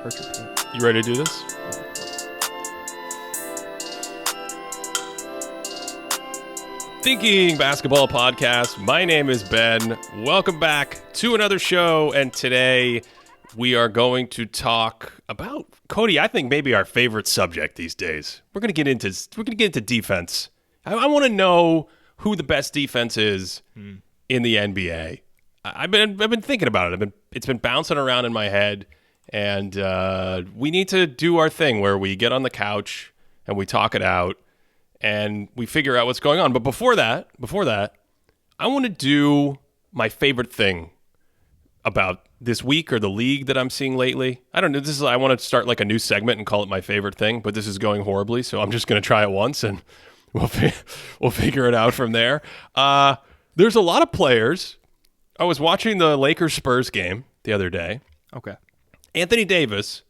You ready to do this? Thinking Basketball Podcast. My name is Ben. Welcome back to another show, and today we are going to talk about, Cody, I think maybe our favorite subject these days. We're going to get into defense. I want to know who the best defense is in the NBA. I've been thinking about it. It's been bouncing around in my head, and we need to do our thing where we get on the couch and we talk it out and we figure out what's going on. But before that, I want to do my favorite thing about this week or the league that I'm seeing lately. I don't know. I want to start like a new segment and call it my favorite thing, but this is going horribly, so I'm just going to try it once and we'll figure it out from there. There's a lot of players. I was watching the Lakers-Spurs game the other day. Okay. Anthony Davis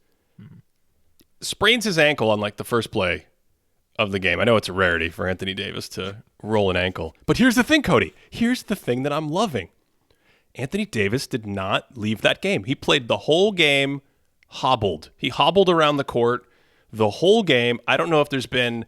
sprains his ankle on like the first play of the game. I know it's a rarity for Anthony Davis to roll an ankle. But here's the thing, Cody. Here's the thing that I'm loving. Anthony Davis did not leave that game. He played the whole game hobbled. He hobbled around the court the whole game. I don't know if there's been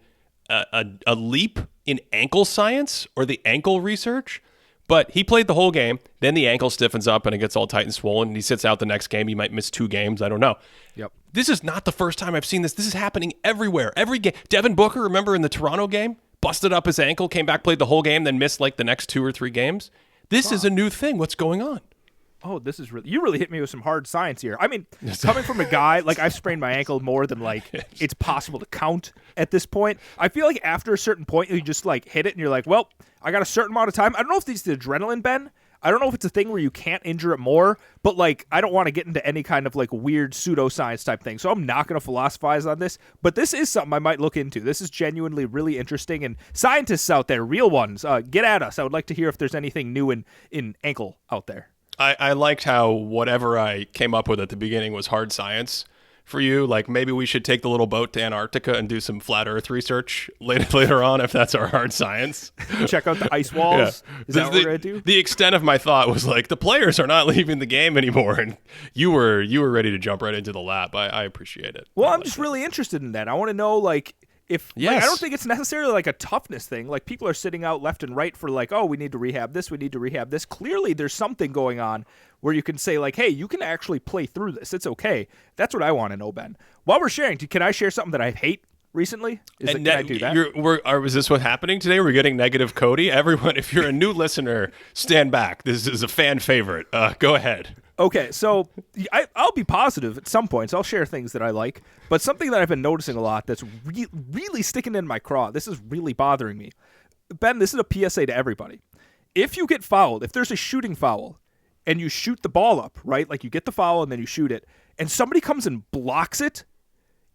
a leap in ankle science or the ankle research, but he played the whole game. Then the ankle stiffens up and it gets all tight and swollen, and he sits out the next game. He might miss 2 games. I don't know. Yep. This is not the first time I've seen this. This is happening everywhere. Every game. Devin Booker, remember in the Toronto game? Busted up his ankle, came back, played the whole game, then missed like the next 2 or 3 games. This is a new thing. What's going on? Oh, this is you really hit me with some hard science here. I mean, coming from a guy, like I've sprained my ankle more than like it's possible to count at this point. I feel like after a certain point, you just like hit it and you're like, well, I got a certain amount of time. I don't know if it's the adrenaline, Ben. I don't know if it's a thing where you can't injure it more, but like I don't want to get into any kind of like weird pseudoscience type thing. So I'm not going to philosophize on this, but this is something I might look into. This is genuinely really interesting, and scientists out there, real ones, get at us. I would like to hear if there's anything new in ankle out there. I liked how whatever I came up with at the beginning was hard science for you. Like maybe we should take the little boat to Antarctica and do some flat Earth research later on if that's our hard science. Check out the ice walls. Yeah. Is that what we're going to do? The extent of my thought was like the players are not leaving the game anymore, and you were ready to jump right into the lap. I appreciate it. Well, I'm just really interested in that. I want to know like if like, I don't think it's necessarily like a toughness thing. Like people are sitting out left and right for like, oh, we need to rehab this, we need to rehab this. Clearly there's something going on where you can say like, hey, you can actually play through this. It's okay. That's what I want to know, Ben. While we're sharing, can I share something that I hate recently? Can I do that? Is this what's happening today? We're getting negative Cody. Everyone, if you're a new listener, stand back. This is a fan favorite. Go ahead. Okay, so I'll be positive at some points. I'll share things that I like. But something that I've been noticing a lot that's really sticking in my craw, this is really bothering me. Ben, this is a PSA to everybody. If you get fouled, if there's a shooting foul, and you shoot the ball up, right? Like you get the foul and then you shoot it, and somebody comes and blocks it,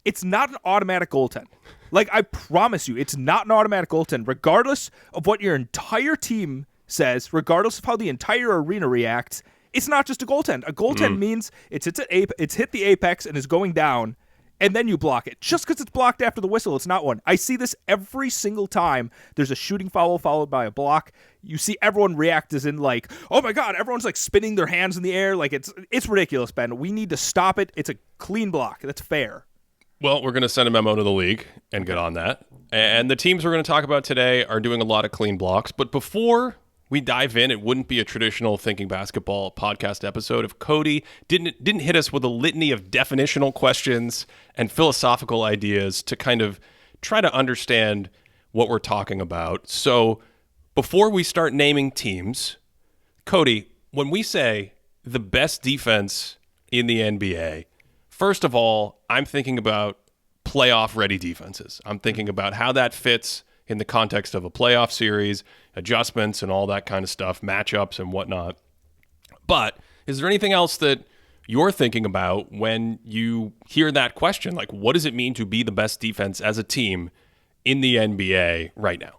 it's not an automatic goaltend. Like I promise you, it's not an automatic goaltend, regardless of what your entire team says, regardless of how the entire arena reacts. It's not just a goaltend. A goaltend means it's hit the apex and is going down, and then you block it. Just because it's blocked after the whistle, it's not one. I see this every single time there's a shooting foul followed by a block. You see everyone react as in like, oh my God, everyone's like spinning their hands in the air. Like it's ridiculous, Ben. We need to stop it. It's a clean block. That's fair. Well, we're going to send a memo to the league and get on that. And the teams we're going to talk about today are doing a lot of clean blocks. But before we dive in, it wouldn't be a traditional Thinking Basketball podcast episode if Cody didn't hit us with a litany of definitional questions and philosophical ideas to kind of try to understand what we're talking about. So before we start naming teams, Cody, when we say the best defense in the NBA, first of all, I'm thinking about playoff-ready defenses. I'm thinking about how that fits in the context of a playoff series, adjustments and all that kind of stuff, matchups and whatnot. But is there anything else that you're thinking about when you hear that question? Like, what does it mean to be the best defense as a team in the NBA right now?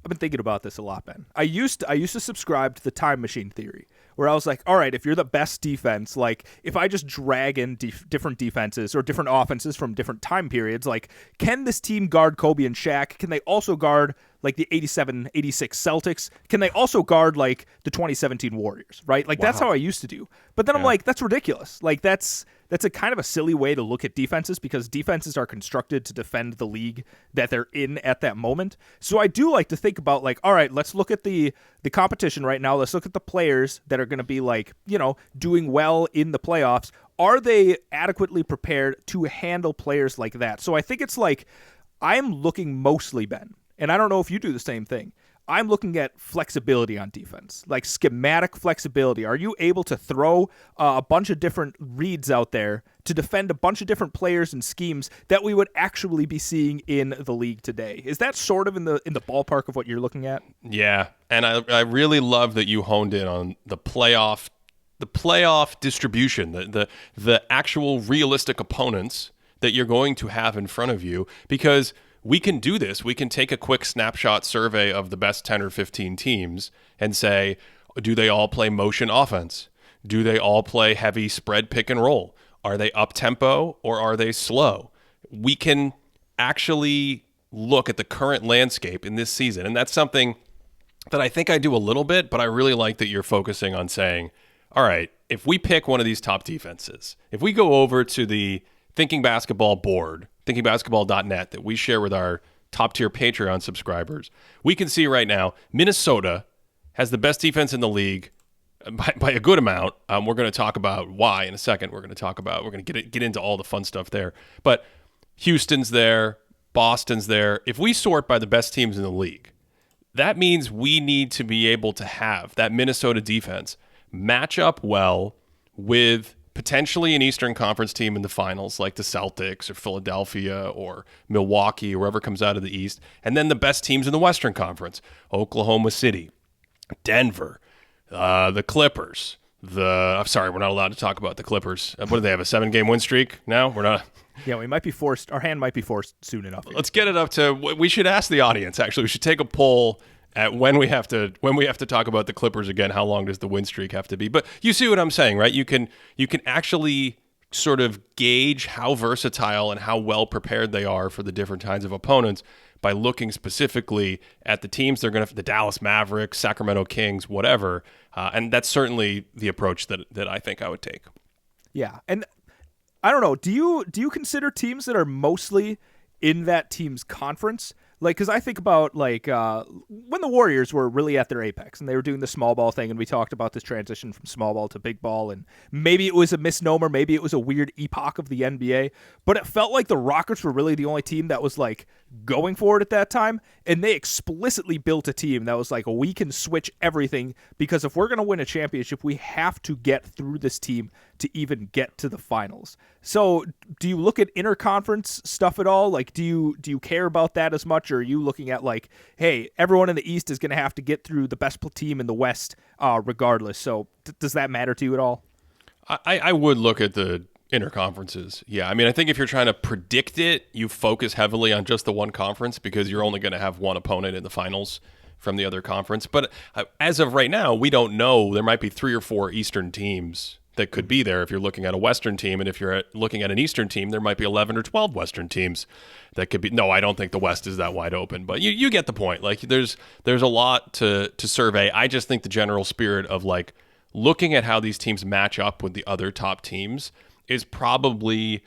I've been thinking about this a lot, Ben. I used to subscribe to the time machine theory, where I was like, all right, if you're the best defense, like if I just drag in different defenses or different offenses from different time periods, like can this team guard Kobe and Shaq? Can they also guard like the 87, 86 Celtics? Can they also guard like the 2017 Warriors, right? Like that's how I used to do. But then I'm like, that's ridiculous. Like that's that's a kind of a silly way to look at defenses because defenses are constructed to defend the league that they're in at that moment. So I do like to think about like, all right, let's look at the competition right now. Let's look at the players that are going to be like, doing well in the playoffs. Are they adequately prepared to handle players like that? So I think it's like I'm looking mostly, Ben, and I don't know if you do the same thing. I'm looking at flexibility on defense, like schematic flexibility. Are you able to throw a bunch of different reads out there to defend a bunch of different players and schemes that we would actually be seeing in the league today? Is that sort of in the ballpark of what you're looking at? Yeah, and I really love that you honed in on the playoff distribution, the actual realistic opponents that you're going to have in front of you, because we can do this. We can take a quick snapshot survey of the best 10 or 15 teams and say, do they all play motion offense? Do they all play heavy spread pick and roll? Are they up-tempo or are they slow? We can actually look at the current landscape in this season, and that's something that I think I do a little bit, but I really like that you're focusing on saying, all right, if we pick one of these top defenses, if we go over to the Thinking Basketball board, thinkingbasketball.net, that we share with our top-tier Patreon subscribers, we can see right now Minnesota has the best defense in the league by a good amount. We're going to talk about why in a second. We're going to get into all the fun stuff there. But Houston's there, Boston's there. If we sort by the best teams in the league, that means we need to be able to have that Minnesota defense match up well with potentially an Eastern Conference team in the finals like the Celtics or Philadelphia or Milwaukee or whoever comes out of the East, and then the best teams in the Western Conference, Oklahoma City, Denver, the Clippers. I'm sorry, we're not allowed to talk about the Clippers. What do they have, a 7-game win streak now? We're not. Yeah, we might be forced. Our hand might be forced soon enough. Let's get it up to. We should ask the audience. Actually, we should take a poll at when we have to talk about the Clippers again. How long does the win streak have to be? But you see what I'm saying, right? You can actually sort of gauge how versatile and how well prepared they are for the different kinds of opponents by looking specifically at the teams they're going to, the Dallas Mavericks, Sacramento Kings, whatever. And that's certainly the approach that I think I would take. Yeah, and I don't know. Do you consider teams that are mostly in that team's conference? Like, because I think about, like, when the Warriors were really at their apex and they were doing the small ball thing, and we talked about this transition from small ball to big ball, and maybe it was a misnomer, maybe it was a weird epoch of the NBA, but it felt like the Rockets were really the only team that was, like, going for it at that time, and they explicitly built a team that was like, we can switch everything, because if we're going to win a championship, we have to get through this team to even get to the finals. So do you look at interconference stuff at all? Like, do you care about that as much, or are you looking at like, hey, everyone in the East is going to have to get through the best team in the West regardless? So does that matter to you at all? I would look at the interconferences. Yeah, I mean, I think if you're trying to predict it, you focus heavily on just the one conference because you're only going to have one opponent in the finals from the other conference. But as of right now, we don't know. There might be 3 or 4 Eastern teams that could be there if you're looking at a Western team. And if you're looking at an Eastern team, there might be 11 or 12 Western teams that could be. No, I don't think the West is that wide open. But you get the point. Like, there's a lot to survey. I just think the general spirit of, like, looking at how these teams match up with the other top teams is probably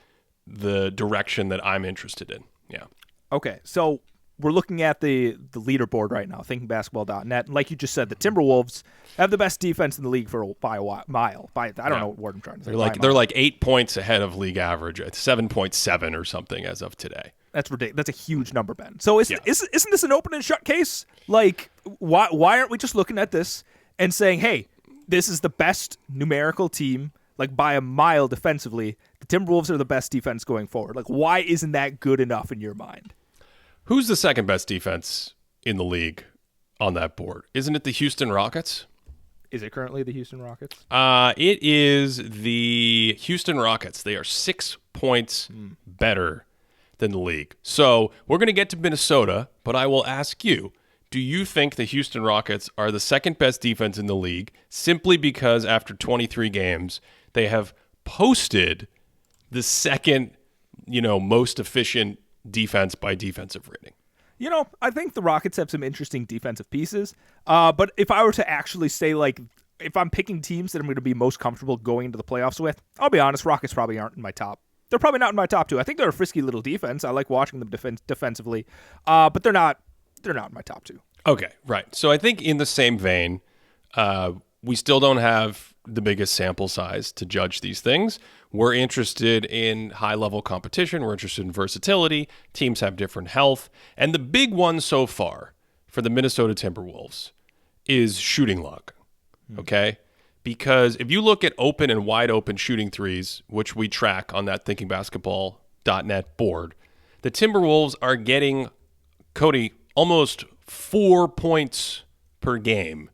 the direction that I'm interested in. Yeah. Okay. So we're looking at the leaderboard right now, thinkingbasketball.net. And like you just said, the Timberwolves have the best defense in the league by a mile. I don't know what word I'm trying to say. They're like 8 points ahead of league average. It's 7.7 or something as of today. That's ridiculous. That's a huge number, Ben. So isn't this an open and shut case? Like, why aren't we just looking at this and saying, hey, this is the best numerical team, like by a mile defensively. The Timberwolves are the best defense going forward. Like, why isn't that good enough in your mind? Who's the second best defense in the league on that board? Isn't it the Houston Rockets? Is it currently the Houston Rockets? It is the Houston Rockets. They are 6 points better than the league. So we're going to get to Minnesota, but I will ask you, do you think the Houston Rockets are the second best defense in the league simply because after 23 games, they have posted the second, most efficient defense by defensive rating? I think the Rockets have some interesting defensive pieces. But if I were to actually say, like, if I'm picking teams that I'm going to be most comfortable going into the playoffs with, I'll be honest, Rockets probably aren't in my top. They're probably not in my top 2. I think they're a frisky little defense. I like watching them defensively, but they're not in my top 2. Okay, right. So I think in the same vein, we still don't have the biggest sample size to judge these things. We're interested in high-level competition. We're interested in versatility. Teams have different health. And the big one so far for the Minnesota Timberwolves is shooting luck, okay? Because if you look at open and wide open shooting threes, which we track on that thinkingbasketball.net board, the Timberwolves are getting, Cody, almost 4 points per game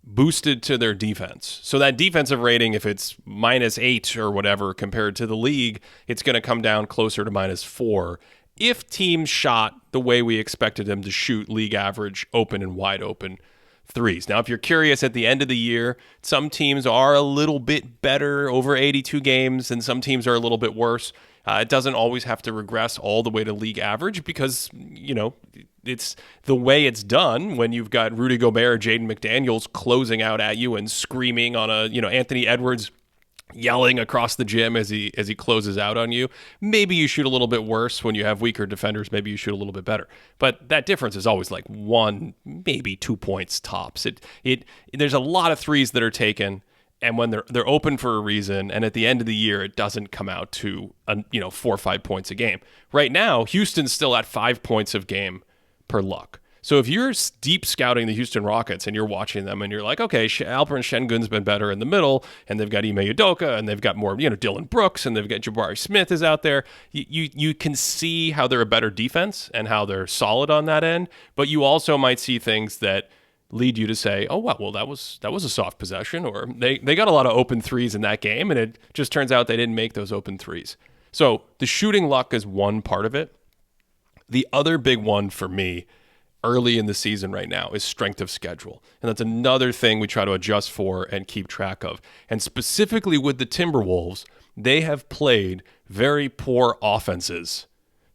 boosted to their defense. So that defensive rating, if it's -8 or whatever compared to the league, it's going to come down closer to -4 if teams shot the way we expected them to shoot league average open and wide open threes. Now, if you're curious, at the end of the year, some teams are a little bit better over 82 games and some teams are a little bit worse. It doesn't always have to regress all the way to league average because, it's the way it's done when you've got Rudy Gobert, Jaden McDaniels closing out at you and screaming on Anthony Edwards yelling across the gym as he closes out on you. Maybe you shoot a little bit worse when you have weaker defenders. Maybe you shoot a little bit better. But that difference is always like 1, maybe 2 points tops. There's a lot of threes that are taken, and when they're open for a reason, and at the end of the year, it doesn't come out to 4 or 5 points a game. Right now, Houston's still at 5 points of game per luck. So if you're deep scouting the Houston Rockets and you're watching them and you're like, okay, Alperen Şengün's been better in the middle, and they've got Ime Udoka, and they've got more, Dylan Brooks, and they've got Jabari Smith is out there. You can see how they're a better defense and how they're solid on that end, but you also might see things that lead you to say, oh, wow, well, that was a soft possession, or they got a lot of open threes in that game, and it just turns out they didn't make those open threes. So the shooting luck is one part of it. The other big one for me early in the season right now is strength of schedule. And that's another thing we try to adjust for and keep track of. And specifically with the Timberwolves, they have played very poor offenses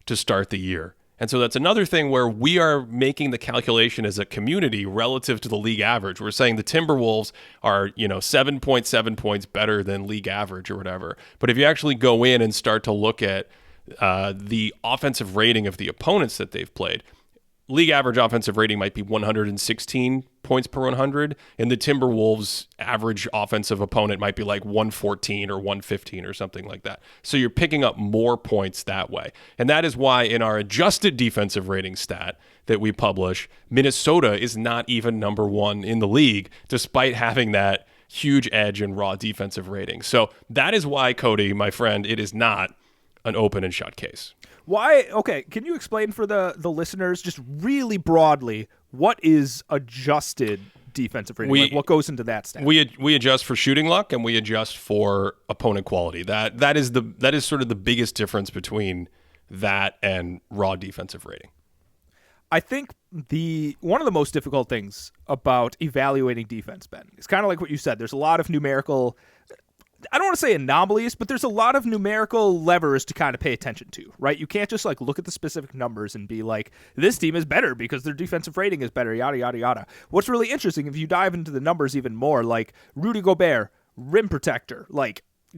to start the year. And so that's another thing where we are making the calculation as a community relative to the league average. We're saying the Timberwolves are, 7.7 points better than league average or whatever. But if you actually go in and start to look at the offensive rating of the opponents that they've played, league average offensive rating might be 116 points per 100, and the Timberwolves' average offensive opponent might be like 114 or 115 or something like that. So you're picking up more points that way. And that is why in our adjusted defensive rating stat that we publish, Minnesota is not even number 1 in the league, despite having that huge edge in raw defensive rating. So that is why, Cody, my friend, it is not an open and shut case. Why? Okay, can you explain for the listeners just really broadly what is adjusted defensive rating? What goes into that stat? We adjust for shooting luck and we adjust for opponent quality. That is sort of the biggest difference between that and raw defensive rating. I think one of the most difficult things about evaluating defense, Ben, is kind of like what you said. There's a lot of numerical, I don't want to say anomalies, but there's a lot of numerical levers to kind of pay attention to, right? You can't just look at the specific numbers and be like, this team is better because their defensive rating is better, yada, yada, yada. What's really interesting, if you dive into the numbers even more, like Rudy Gobert, rim protector,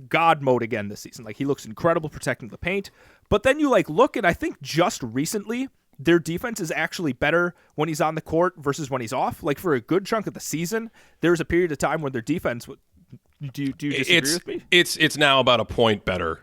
God mode again this season. He looks incredible protecting the paint. But then you look, and I think just recently, their defense is actually better when he's on the court versus when he's off. For a good chunk of the season, there's a period of time when their defense Do you disagree with me? It's now about a point better.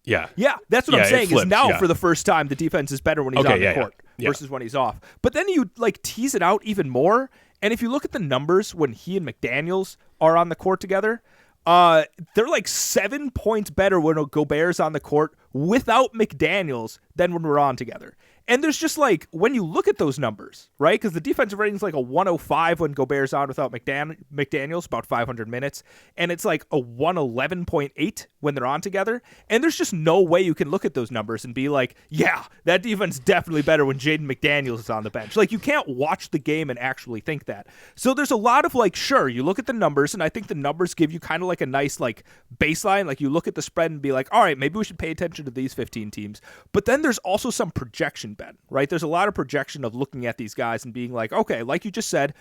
Yeah. Yeah, that's what I'm saying. Is now for the first time the defense is better when he's on the court versus when he's off. But then you tease it out even more, and if you look at the numbers when he and McDaniels are on the court together, they're 7 points better when Gobert's on the court without McDaniels than when we're on together. And there's just when you look at those numbers, right? Because the defensive rating is a 105 when Gobert's on without McDaniels, about 500 minutes. And it's a 111.8 when they're on together. And there's just no way you can look at those numbers and be yeah, that defense definitely better when Jaden McDaniels is on the bench. You can't watch the game and actually think that. So there's a lot of sure, you look at the numbers, and I think the numbers give you kind of a nice baseline. You look at the spread and be all right, maybe we should pay attention to these 15 teams. But then there's also some projection, Ben, right? There's a lot of projection of looking at these guys and being okay, like you just said,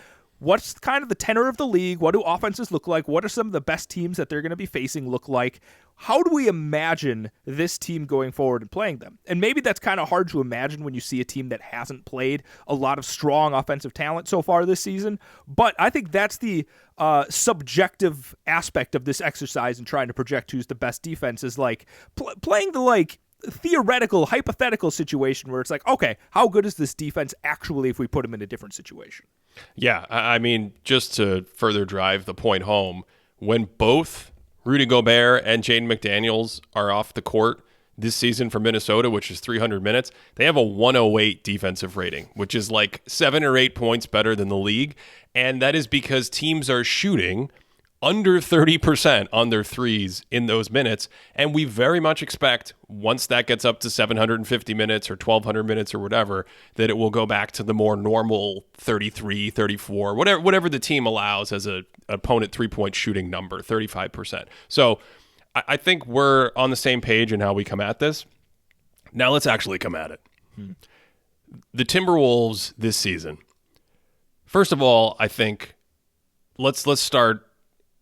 what's kind of the tenor of the league? What do offenses look like? What are some of the best teams that they're going to be facing look like? How do we imagine this team going forward and playing them? And maybe that's kind of hard to imagine when you see a team that hasn't played a lot of strong offensive talent so far this season. But I think that's the subjective aspect of this exercise in trying to project who's the best defense is like playing the like theoretical, hypothetical situation where it's like, okay, how good is this defense actually if we put them in a different situation? Yeah, I mean, just to further drive the point home, when both Rudy Gobert and Jaden McDaniels are off the court this season for Minnesota, which is 300 minutes, they have a 108 defensive rating, which is like 7 or 8 points better than the league. And that is because teams are shooting under 30% on their threes in those minutes. And we very much expect once that gets up to 750 minutes or 1,200 minutes or whatever, that it will go back to the more normal 33, 34, whatever the team allows as an opponent three-point shooting number, 35%. So I think we're on the same page in how we come at this. Now let's actually come at it. The Timberwolves this season. First of all, I think let's start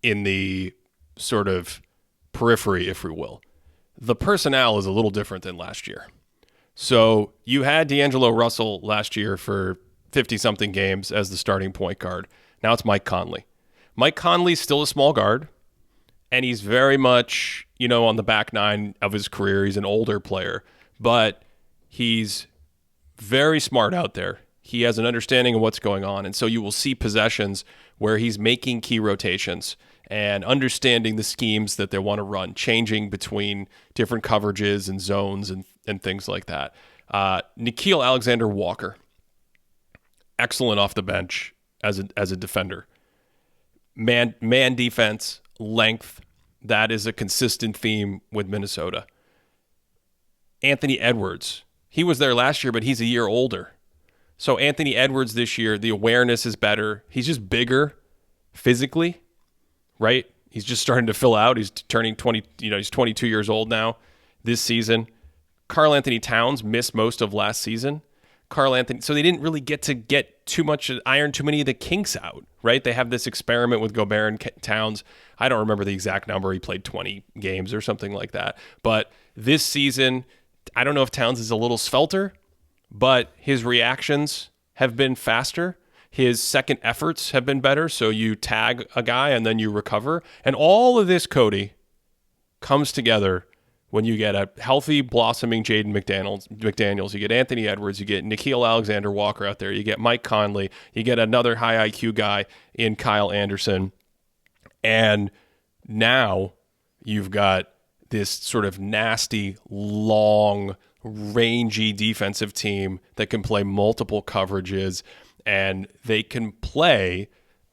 in the sort of periphery, if we will. The personnel is a little different than last year. So you had D'Angelo Russell last year for 50-something games as the starting point guard. Now it's Mike Conley. Mike Conley's still a small guard, and he's very much, on the back nine of his career. He's an older player, but he's very smart out there. He has an understanding of what's going on, and so you will see possessions where he's making key rotations and understanding the schemes that they want to run, changing between different coverages and zones and things like that. Nickeil Alexander-Walker, excellent off the bench as a defender. Man defense, length, that is a consistent theme with Minnesota. Anthony Edwards, he was there last year, but he's a year older. So Anthony Edwards this year, the awareness is better. He's just bigger physically, right? He's just starting to fill out. He's turning 20, he's 22 years old now this season. Karl Anthony Towns missed most of last season. So they didn't really get too much, iron too many of the kinks out, right? They have this experiment with Gobert and Towns. I don't remember the exact number. He played 20 games or something like that. But this season, I don't know if Towns is a little svelter, but his reactions have been faster. His second efforts have been better. So you tag a guy and then you recover. And all of this, Cody, comes together when you get a healthy, blossoming Jaden McDaniels. You get Anthony Edwards. You get Nickeil Alexander-Walker out there. You get Mike Conley. You get another high IQ guy in Kyle Anderson. And now you've got this sort of nasty, long, rangy defensive team that can play multiple coverages, and they can play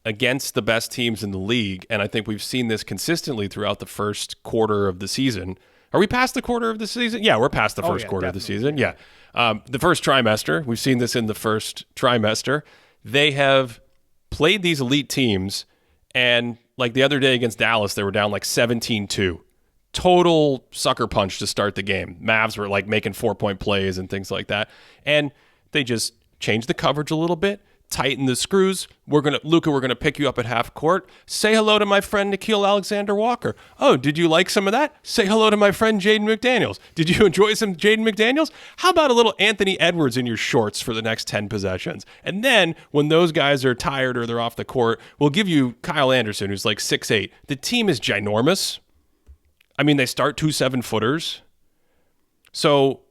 against the best teams in the league. And I think we've seen this consistently throughout the first quarter of the season. Are we past the quarter of the season? Yeah, we're past the first quarter definitely. of the season. Yeah. The first trimester, we've seen this in the first trimester. They have played these elite teams, and like the other day against Dallas, they were down like 17-2. Total sucker punch to start the game. Mavs were like making 4-point plays and things like that. And they just changed the coverage a little bit, tighten the screws. Luka, we're gonna pick you up at half court. Say hello to my friend Nickeil Alexander-Walker. Oh, did you like some of that? Say hello to my friend Jaden McDaniels. Did you enjoy some Jaden McDaniels? How about a little Anthony Edwards in your shorts for the next 10 possessions? And then when those guys are tired or they're off the court, we'll give you Kyle Anderson, who's like 6'8". The team is ginormous. I mean, they start 2 7-footers. So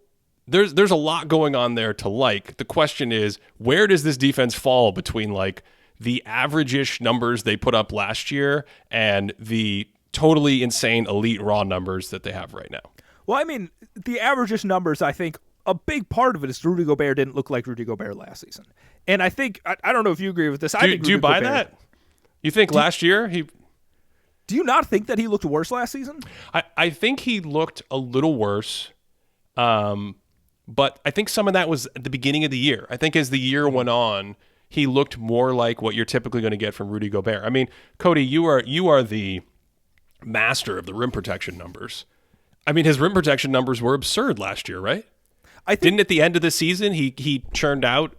there's a lot going on there to like. The question is, where does this defense fall between like the average-ish numbers they put up last year and the totally insane elite raw numbers that they have right now? Well, I mean, the average-ish numbers, I think a big part of it is Rudy Gobert didn't look like Rudy Gobert last season. And I think, I don't know if you agree with this. Do you buy that? You think last year he... Do you not think that he looked worse last season? I think he looked a little worse, but I think some of that was at the beginning of the year. I think as the year went on, he looked more like what you're typically going to get from Rudy Gobert. I mean, Cody, you are the master of the rim protection numbers. I mean, his rim protection numbers were absurd last year, right? Didn't at the end of the season he churned out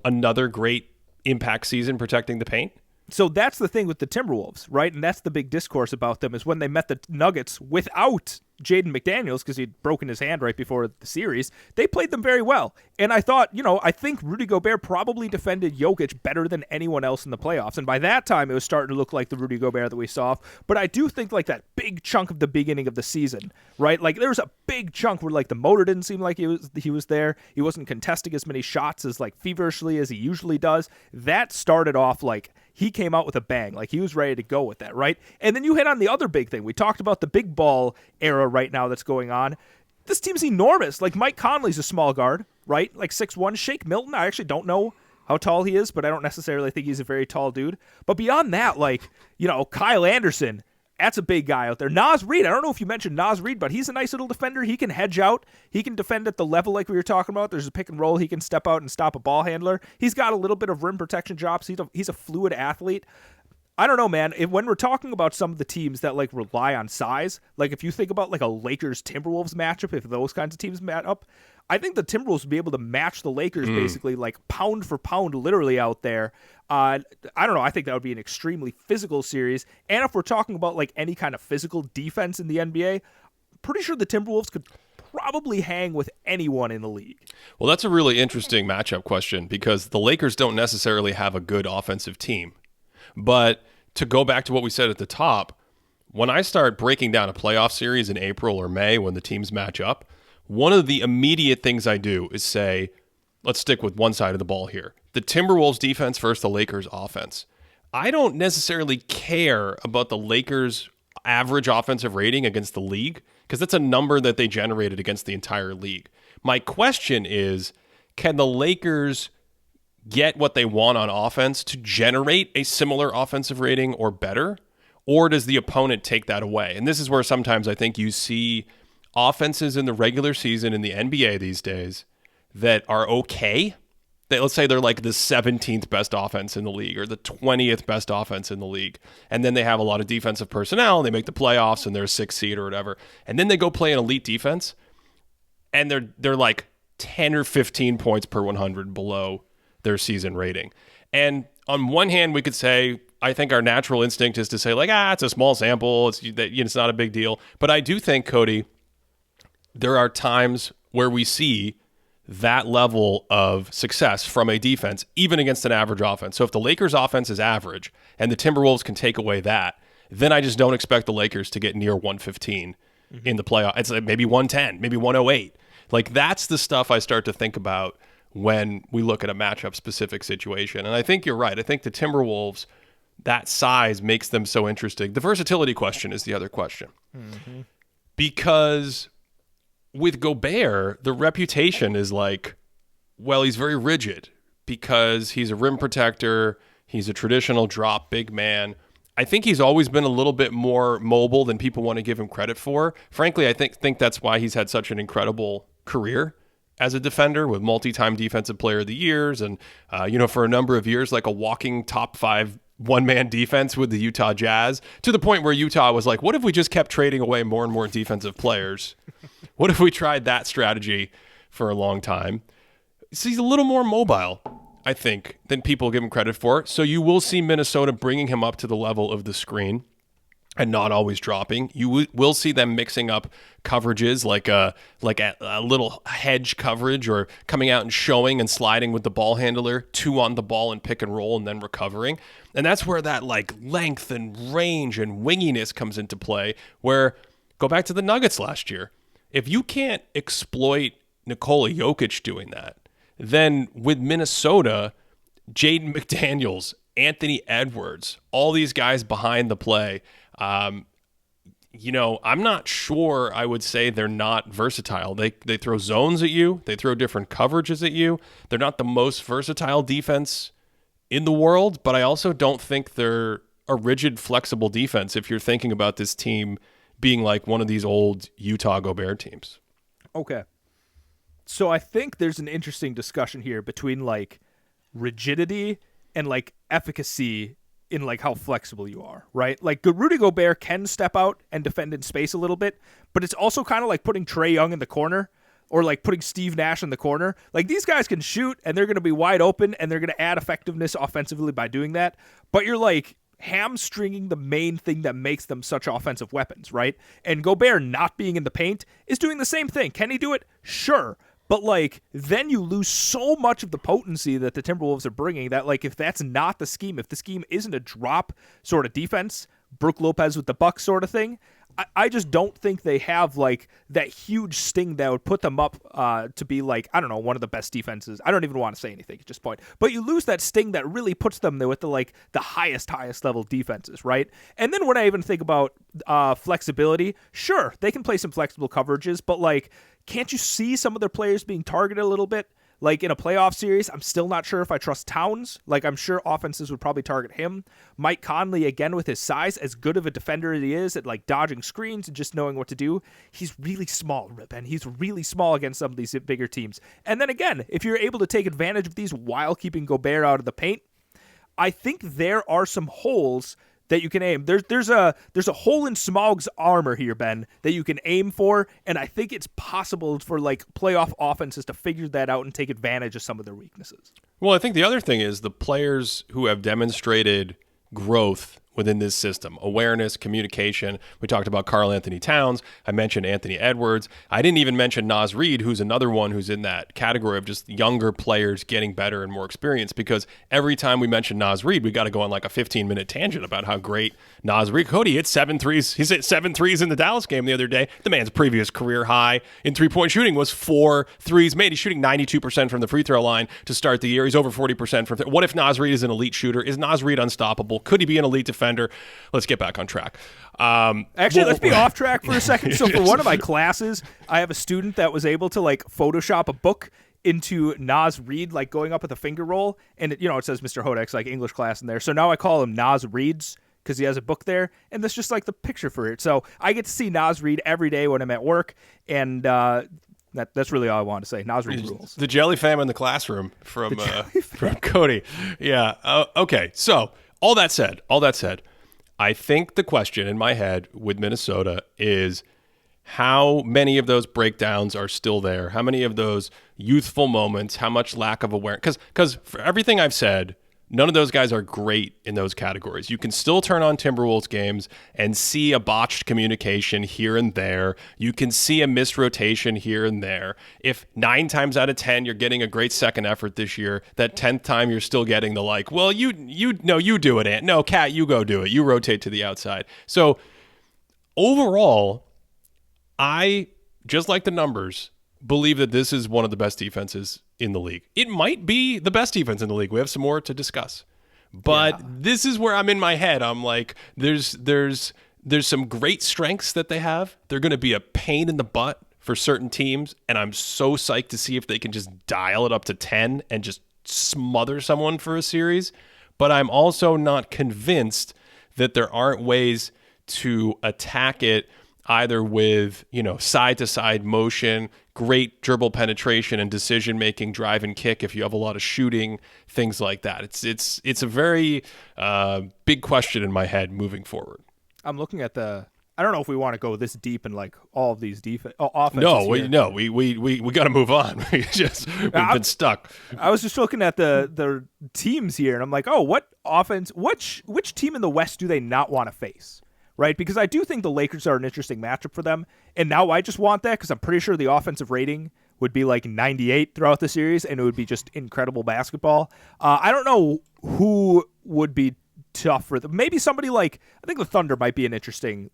another great impact season protecting the paint? So that's the thing with the Timberwolves, right? And that's the big discourse about them is when they met the Nuggets without Jaden McDaniels, because he'd broken his hand right before the series, they played them very well. And I thought, I think Rudy Gobert probably defended Jokic better than anyone else in the playoffs. And by that time, it was starting to look like the Rudy Gobert that we saw. But I do think like that big chunk of the beginning of the season, right? Like there was a big chunk where like the motor didn't seem like he was there. He wasn't contesting as many shots as like feverishly as he usually does. That started off like he came out with a bang. Like he was ready to go with that, right? And then you hit on the other big thing. We talked about the big ball era right now that's going on. This team's enormous. Like Mike Conley's a small guard, right? Like 6'1". Shake Milton, I actually don't know how tall he is, but I don't necessarily think he's a very tall dude. But beyond that, like, Kyle Anderson, that's a big guy out there. Naz Reid, I don't know if you mentioned Naz Reid, but he's a nice little defender. He can hedge out. He can defend at the level like we were talking about. There's a pick and roll. He can step out and stop a ball handler. He's got a little bit of rim protection jobs. He's a fluid athlete. I don't know, man. When we're talking about some of the teams that like rely on size, like if you think about like a Lakers-Timberwolves matchup, if those kinds of teams match up, I think the Timberwolves would be able to match the Lakers basically like pound for pound literally out there. I don't know. I think that would be an extremely physical series. And if we're talking about like any kind of physical defense in the NBA, pretty sure the Timberwolves could probably hang with anyone in the league. Well, that's a really interesting matchup question because the Lakers don't necessarily have a good offensive team. But to go back to what we said at the top, when I start breaking down a playoff series in April or May when the teams match up, one of the immediate things I do is say, let's stick with one side of the ball here. The Timberwolves defense versus the Lakers offense. I don't necessarily care about the Lakers' average offensive rating against the league because that's a number that they generated against the entire league. My question is, can the Lakers get what they want on offense to generate a similar offensive rating or better? Or does the opponent take that away? And this is where sometimes I think you see offenses in the regular season in the NBA these days that are okay. That let's say they're like the 17th best offense in the league or the 20th best offense in the league. And then they have a lot of defensive personnel. And they make the playoffs and they're a 6th seed or whatever. And then they go play an elite defense and they're like 10 or 15 points per 100 below their season rating. And on one hand, we could say, I think our natural instinct is to say like, it's a small sample. It's not a big deal. But I do think, Cody, there are times where we see that level of success from a defense, even against an average offense. So if the Lakers offense is average and the Timberwolves can take away that, then I just don't expect the Lakers to get near 115 in the playoff. It's like maybe 110, maybe 108. Like that's the stuff I start to think about when we look at a matchup specific situation. And I think you're right. I think the Timberwolves, that size makes them so interesting. The versatility question is the other question. Because with Gobert, the reputation is like, well, he's very rigid because he's a rim protector. He's a traditional drop big man. I think he's always been a little bit more mobile than people want to give him credit for. Frankly, I think that's why he's had such an incredible career as a defender with multi-time defensive player of the years. And, for a number of years, like a walking top 5 one-man defense with the Utah Jazz, to the point where Utah was like, what if we just kept trading away more and more defensive players? What if we tried that strategy for a long time? So he's a little more mobile, I think, than people give him credit for. So you will see Minnesota bringing him up to the level of the screen and not always dropping. You will see them mixing up coverages like a little hedge coverage or coming out and showing and sliding with the ball handler, 2 on the ball and pick and roll and then recovering. And that's where that like length and range and winginess comes into play, where go back to the Nuggets last year. If you can't exploit Nikola Jokic doing that, then with Minnesota, Jaden McDaniels, Anthony Edwards, all these guys behind the play, I'm not sure I would say they're not versatile. They throw zones at you. They throw different coverages at you. They're not the most versatile defense in the world, but I also don't think they're a rigid, flexible defense if you're thinking about this team being like one of these old Utah Gobert teams. Okay. So I think there's an interesting discussion here between like rigidity and like efficacy in like how flexible you are, right? Like Rudy Gobert can step out and defend in space a little bit, but it's also kind of like putting Trae Young in the corner or like putting Steve Nash in the corner. Like these guys can shoot and they're going to be wide open and they're going to add effectiveness offensively by doing that. But you're like hamstringing the main thing that makes them such offensive weapons, right? And Gobert not being in the paint is doing the same thing. Can he do it? Sure. But like then you lose so much of the potency that the Timberwolves are bringing that like if that's not the scheme, if the scheme isn't a drop sort of defense, Brook Lopez with the Bucks sort of thing, I just don't think they have like that huge sting that would put them up to be like, I don't know, one of the best defenses. I don't even want to say anything at this point, but you lose that sting that really puts them there with the highest level defenses, right? And then when I even think about flexibility, sure, they can play some flexible coverages, but like, can't you see some of their players being targeted a little bit? Like in a playoff series, I'm still not sure if I trust Towns. Like I'm sure offenses would probably target him. Mike Conley, again, with his size, as good of a defender as he is at like dodging screens and just knowing what to do, he's really small, Ben. He's really small against some of these bigger teams. And then again, if you're able to take advantage of these while keeping Gobert out of the paint, I think there are some holes that you can aim. There's a hole in Smog's armor here, Ben, that you can aim for, and I think it's possible for like playoff offenses to figure that out and take advantage of some of their weaknesses. Well, I think the other thing is the players who have demonstrated growth within this system, awareness, communication. We talked about Karl Anthony Towns. I mentioned Anthony Edwards. I didn't even mention Naz Reid, who's another one who's in that category of just younger players getting better and more experience, because every time we mention Naz Reid, we got to go on like a 15-minute tangent about how great Naz Reid. Cody hit 7 threes. He's hit 7 threes in the Dallas game the other day. The man's previous career high in three-point shooting was 4 threes made. He's shooting 92% from the free throw line to start the year. He's over 40% from what if Naz Reid is an elite shooter? Is Naz Reid unstoppable? Could he be an elite defender? Let's get back on track. Actually, let's be off track for a second. So for one of my classes, I have a student that was able to like Photoshop a book into Naz Reid, like going up with a finger roll, and it says Mr. Hodek's like English class in there. So now I call him Naz Reads because he has a book there, and that's just like the picture for it. So I get to see Naz Reid every day when I'm at work, and that's really all I want to say. Naz Reid rules. The jelly fam in the classroom from Cody. Yeah. Okay. So all that said, I think the question in my head with Minnesota is how many of those breakdowns are still there? How many of those youthful moments? How much lack of awareness? Because for everything I've said, none of those guys are great in those categories. You can still turn on Timberwolves games and see a botched communication here and there. You can see a missed rotation here and there. If 9 times out of 10 you're getting a great second effort this year, that 10th time you're still getting the like, well, you do it, Ant. No, Cat, you go do it. You rotate to the outside. So overall, I, just like the numbers, believe that this is one of the best defenses in the league. It might be the best defense in the league. We have some more to discuss. But This is where I'm in my head. I'm like, there's some great strengths that they have. They're going to be a pain in the butt for certain teams, and I'm so psyched to see if they can just dial it up to 10 and just smother someone for a series. But I'm also not convinced that there aren't ways to attack it either with, side-to-side motion, great dribble penetration and decision-making, drive and kick if you have a lot of shooting, things like that. It's a very big question in my head moving forward. I'm looking at I don't know if we want to go this deep in like all of these offenses. No, we got to move on. We've been stuck. I was just looking at the teams here, and I'm like, what offense? Which team in the West do they not want to face? Right, because I do think the Lakers are an interesting matchup for them, and now I just want that because I'm pretty sure the offensive rating would be like 98 throughout the series, and it would be just incredible basketball. I don't know who would be tough for them. Maybe somebody like, I think the Thunder might be an interestingly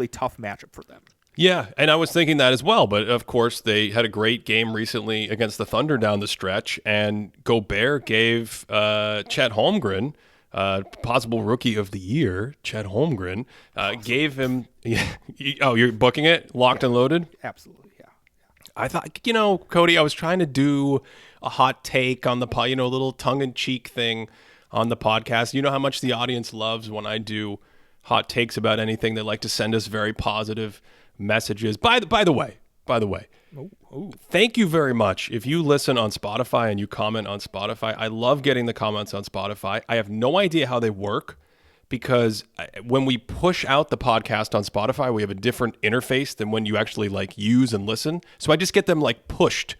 tough matchup for them. Yeah, and I was thinking that as well, but of course they had a great game recently against the Thunder down the stretch, and Gobert gave Chet Holmgren, possible rookie of the year, Chet Holmgren, gave him. You're booking it, locked and loaded. Absolutely, yeah. I thought, Cody, I was trying to do a hot take on the a little tongue-in-cheek thing on the podcast. You know how much the audience loves when I do hot takes about anything. They like to send us very positive messages. By the way. Thank you very much. If you listen on Spotify and you comment on Spotify, I love getting the comments on Spotify. I have no idea how they work because when we push out the podcast on Spotify, we have a different interface than when you actually like use and listen. So I just get them like pushed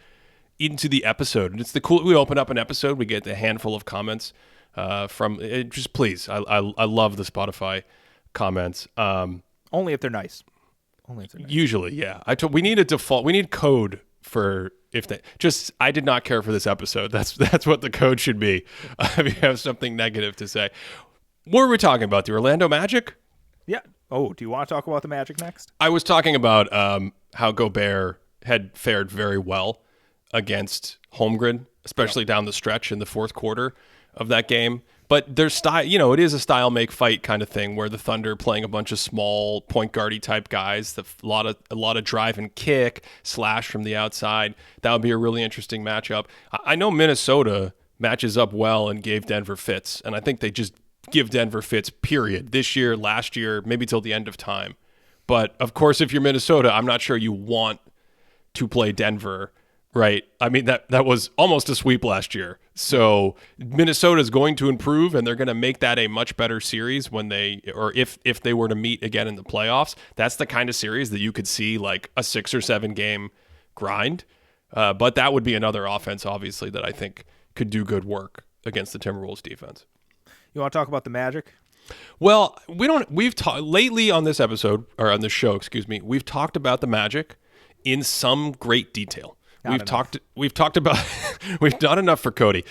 into the episode. And it's the cool, we open up an episode, we get a handful of comments from it. Just please. I love the Spotify comments. Only if they're nice. Only if they're nice. Usually, yeah. We need a default. We need code for if they just. I did not care for this episode. That's what the code should be. If you have something negative to say. What were we talking about? The Orlando Magic? Yeah. Oh, do you want to talk about the Magic next? I was talking about how Gobert had fared very well against Holmgren, especially down the stretch in the fourth quarter of that game. But their style, it is a style make fight kind of thing where the Thunder playing a bunch of small point guardy type guys, a lot of drive and kick, slash from the outside. That would be a really interesting matchup. I know Minnesota matches up well and gave Denver fits, and I think they just give Denver fits, period. This year, last year, maybe till the end of time. But of course, if you're Minnesota, I'm not sure you want to play Denver. Right. I mean, that was almost a sweep last year. So Minnesota is going to improve, and they're going to make that a much better series if they were to meet again in the playoffs. That's the kind of series that you could see like a 6 or 7 game grind. But that would be another offense, obviously, that I think could do good work against the Timberwolves defense. You want to talk about the Magic? Well, we've talked lately on this episode, or on this show, excuse me, we've talked about the Magic in some great detail. We've talked about we've done enough for Cody.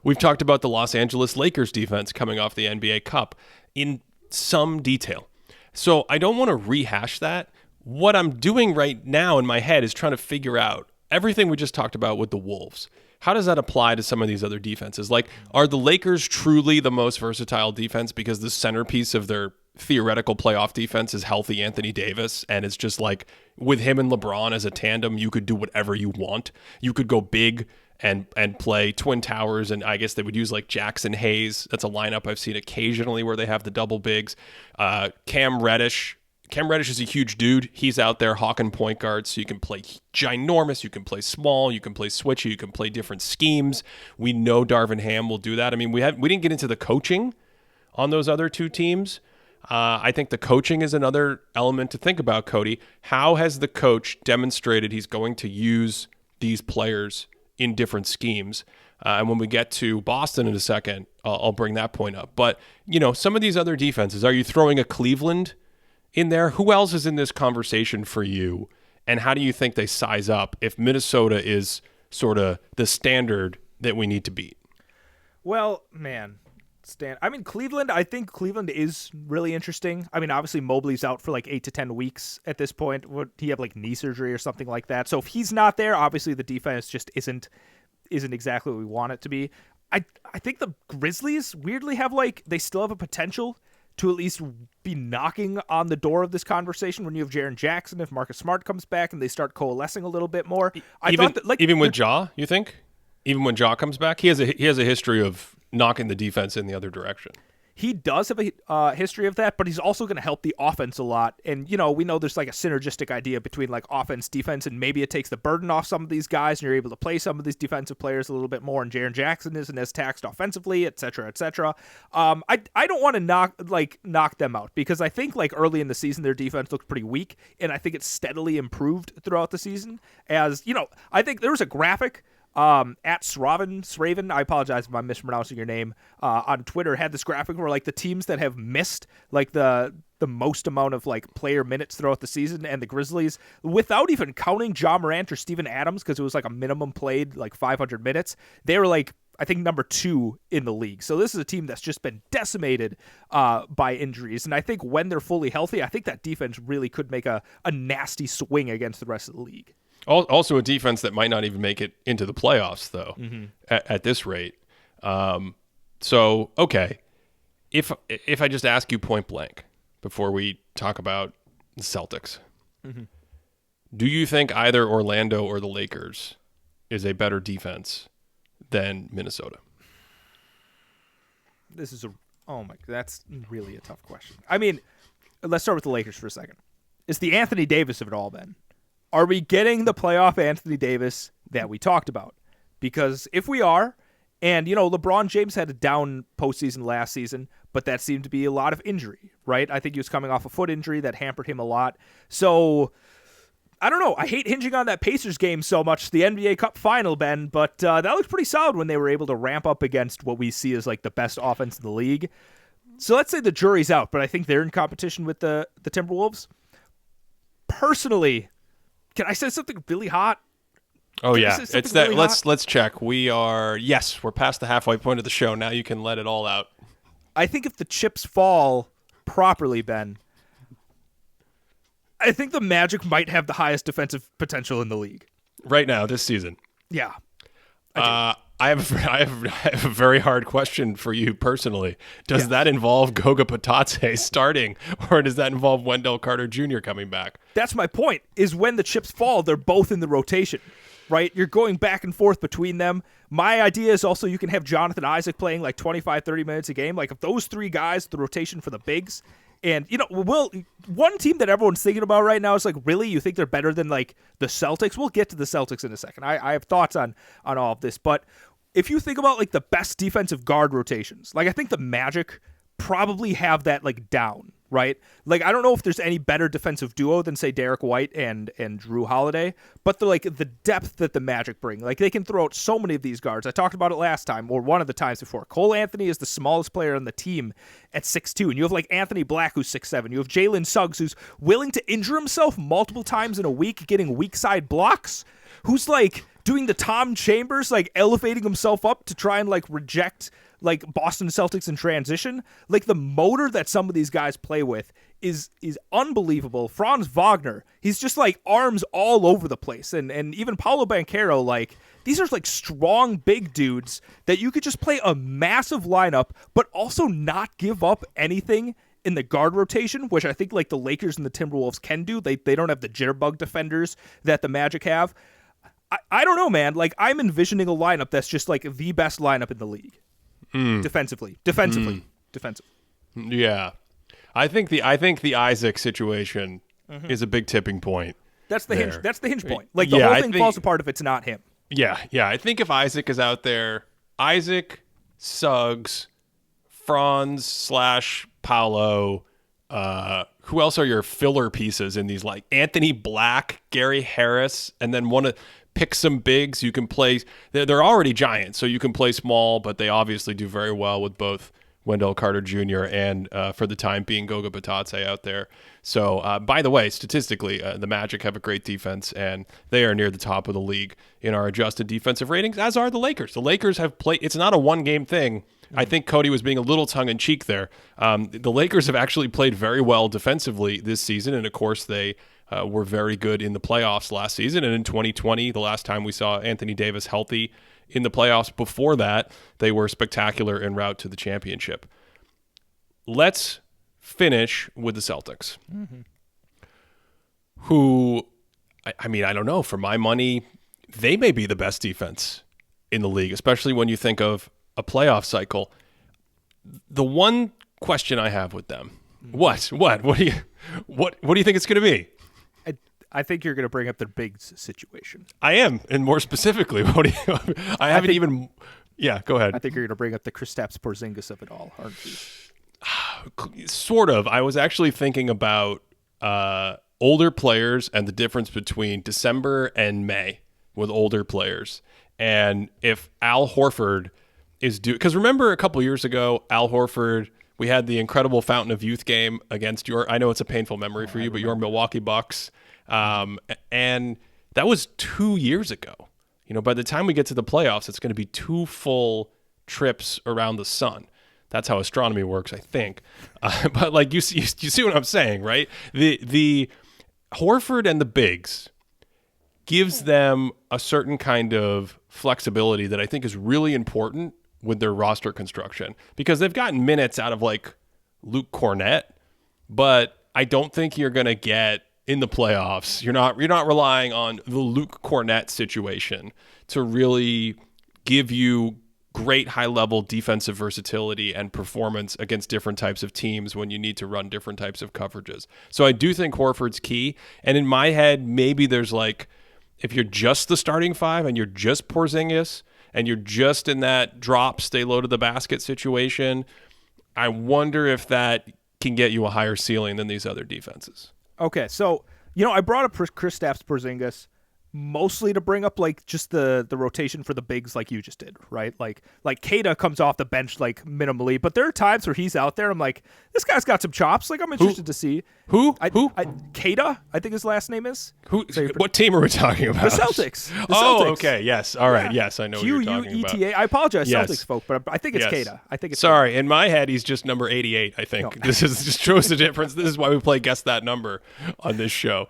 We've talked about the Los Angeles Lakers defense coming off the NBA Cup in some detail. So I don't want to rehash that. What I'm doing right now in my head is trying to figure out everything we just talked about with the Wolves. How does that apply to some of these other defenses? Like, are the Lakers truly the most versatile defense because the centerpiece of their theoretical playoff defense is healthy Anthony Davis, and it's just like with him and LeBron as a tandem, you could do whatever you want. You could go big and play Twin Towers, and I guess they would use like Jackson Hayes. That's a lineup I've seen occasionally where they have the double bigs. Cam Reddish is a huge dude. He's out there hawking point guards, so you can play ginormous, you can play small, you can play switchy, you can play different schemes. We know Darvin Ham will do that. I mean, we didn't get into the coaching on those other two teams. I think the coaching is another element to think about, Cody. How has the coach demonstrated he's going to use these players in different schemes? And when we get to Boston in a second, I'll bring that point up. But, some of these other defenses, are you throwing a Cleveland in there? Who else is in this conversation for you? And how do you think they size up if Minnesota is sort of the standard that we need to beat? Well, man. Cleveland, I think Cleveland is really interesting. I mean, obviously Mobley's out for like 8 to 10 weeks at this point. Would he have like knee surgery or something like that? So if he's not there, obviously the defense just isn't exactly what we want it to be. I think the Grizzlies weirdly have they still have a potential to at least be knocking on the door of this conversation when you have Jaren Jackson, if Marcus Smart comes back and they start coalescing a little bit more. Even with Ja, you think? Even when Ja comes back? He has a history of knocking the defense in the other direction. He does have a history of that, but he's also going to help the offense a lot. And, we know there's like a synergistic idea between like offense, defense, and maybe it takes the burden off some of these guys and you're able to play some of these defensive players a little bit more. And Jaren Jackson isn't as taxed offensively, et cetera, et cetera. I don't want to knock them out because I think like early in the season, their defense looked pretty weak. And I think it's steadily improved throughout the season. As, I think there was a graphic at Sraven, I apologize if I'm mispronouncing your name, on Twitter had this graphic where like the teams that have missed like the most amount of like player minutes throughout the season, and the Grizzlies, without even counting Ja Morant or Steven Adams, because it was like a minimum played like 500 minutes, they were like, I think number 2 in the league. So this is a team that's just been decimated by injuries. And I think when they're fully healthy, I think that defense really could make a nasty swing against the rest of the league. Also a defense that might not even make it into the playoffs, though, at this rate. So, okay, if I just ask you point blank before we talk about the Celtics, do you think either Orlando or the Lakers is a better defense than Minnesota? That's really a tough question. I mean, let's start with the Lakers for a second. It's the Anthony Davis of it all, then. Are we getting the playoff Anthony Davis that we talked about? Because if we are, And, LeBron James had a down postseason last season, but that seemed to be a lot of injury, right? I think he was coming off a foot injury that hampered him a lot. So, I don't know. I hate hinging on that Pacers game so much, the NBA Cup final, Ben, but that looked pretty solid when they were able to ramp up against what we see as like the best offense in the league. So let's say the jury's out, but I think they're in competition with the Timberwolves. Personally, can I say something really hot? Oh yeah, it's that. Really let's check. We're past the halfway point of the show. Now you can let it all out. I think if the chips fall properly, Ben, I think the Magic might have the highest defensive potential in the league right now this season. Yeah, I have a very hard question for you personally. Does that involve Goga Bitadze starting, or does that involve Wendell Carter Jr. coming back? That's my point. Is when the chips fall, they're both in the rotation. Right? You're going back and forth between them. My idea is also you can have Jonathan Isaac playing like 25, 30 minutes a game. Like if those three guys, the rotation for the bigs. And, one team that everyone's thinking about right now is like, really? You think they're better than like the Celtics? We'll get to the Celtics in a second. I have thoughts on all of this. But if you think about like the best defensive guard rotations, like I think the Magic probably have that like down, right? Like I don't know if there's any better defensive duo than say Derrick White and Drew Holiday, but the depth that the Magic bring, like they can throw out so many of these guards. I talked about it last time or one of the times before. Cole Anthony is the smallest player on the team at 6'2", and you have like Anthony Black who's 6'7". You have Jalen Suggs who's willing to injure himself multiple times in a week, getting weak side blocks, who's like doing the Tom Chambers, like elevating himself up to try and like reject like Boston Celtics in transition. Like the motor that some of these guys play with is unbelievable. Franz Wagner, he's just like arms all over the place. And even Paolo Banchero, like these are like strong big dudes that you could just play a massive lineup, but also not give up anything in the guard rotation, which I think like the Lakers and the Timberwolves can do. They don't have the jitterbug defenders that the Magic have. I don't know, man. Like I'm envisioning a lineup that's just like the best lineup in the league. Defensively. Yeah, I think the Isaac situation is a big tipping point. That's the hinge. That's the hinge point. Like the whole thing falls apart if it's not him. Yeah. I think if Isaac is out there, Isaac, Suggs, Franz / Paolo. Who else are your filler pieces in these? Like Anthony Black, Gary Harris, and then pick some bigs. You can play. They're already giants, so you can play small, but they obviously do very well with both Wendell Carter Jr. and, for the time being, Goga Bitadze out there. So, by the way, statistically, the Magic have a great defense, and they are near the top of the league in our adjusted defensive ratings, as are the Lakers. The Lakers have played. It's not a one-game thing. I think Cody was being a little tongue-in-cheek there. The Lakers have actually played very well defensively this season, and of course they were very good in the playoffs last season. And in 2020, the last time we saw Anthony Davis healthy in the playoffs, before that, they were spectacular en route to the championship. Let's finish with the Celtics, who, I mean, I don't know. For my money, they may be the best defense in the league, especially when you think of a playoff cycle. The one question I have with them, what do you think it's going to be? I think you're going to bring up the bigs situation. I am, and more specifically, what do you? Yeah, go ahead. I think you're going to bring up the Kristaps Porzingis of it all, aren't you? Sort of. I was actually thinking about older players and the difference between December and May with older players, and if Al Horford is due, because remember a couple years ago, Al Horford, we had the incredible Fountain of Youth game against I know it's a painful memory for you, but your Milwaukee Bucks. And that was 2 years ago. By the time we get to the playoffs, it's going to be 2 full trips around the sun. That's how astronomy works, I think. But like you see what I'm saying, right? The Horford and the bigs gives them a certain kind of flexibility that I think is really important with their roster construction, because they've gotten minutes out of like Luke Cornett, but I don't think you're going to get in the playoffs. You're not relying on the Luke Cornett situation to really give you great high-level defensive versatility and performance against different types of teams when you need to run different types of coverages. So I do think Horford's key. And in my head, maybe there's like, if you're just the starting five and you're just Porzingis and you're just in that drop, stay low to the basket situation, I wonder if that can get you a higher ceiling than these other defenses. Okay, so, I brought up Kristaps Porzingis mostly to bring up like just the rotation for the bigs like you just did, right? Like Kata comes off the bench like minimally, but there are times where he's out there. I'm like, this guy's got some chops. Like I'm interested to see who Kata, I think his last name is. What team are we talking about? The Celtics. Okay, yes, all right, yes, I know what you're talking about. Q-U-E-T-A. I apologize, yes. Celtics folk, but I think it's Kata. I think it's sorry. Kata. In my head, he's just number 88. I think this just shows the difference. This is why we play guess that number on this show.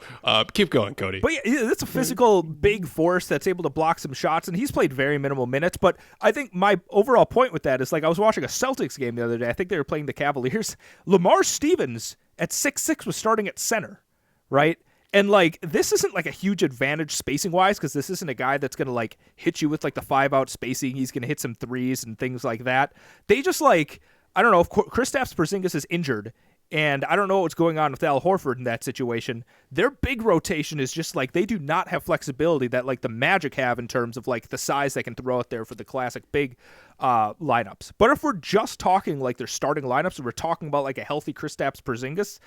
Keep going, Cody. But yeah, it's a physical big force that's able to block some shots, and he's played very minimal minutes. But I think my overall point with that is, like, I was watching a Celtics game the other day. I think they were playing the Cavaliers. Lamar Stevens at 6'6" was starting at center, right? And, like, this isn't, like, a huge advantage spacing-wise because this isn't a guy that's going to, like, hit you with, like, the 5-out spacing. He's going to hit some threes and things like that. They just, like, I don't know, if Kristaps Porzingis is injured, and I don't know what's going on with Al Horford in that situation. Their big rotation is just like they do not have flexibility that like the Magic have in terms of like the size they can throw out there for the classic big lineups. But if we're just talking like their starting lineups and we're talking about like a healthy Kristaps Porzingis,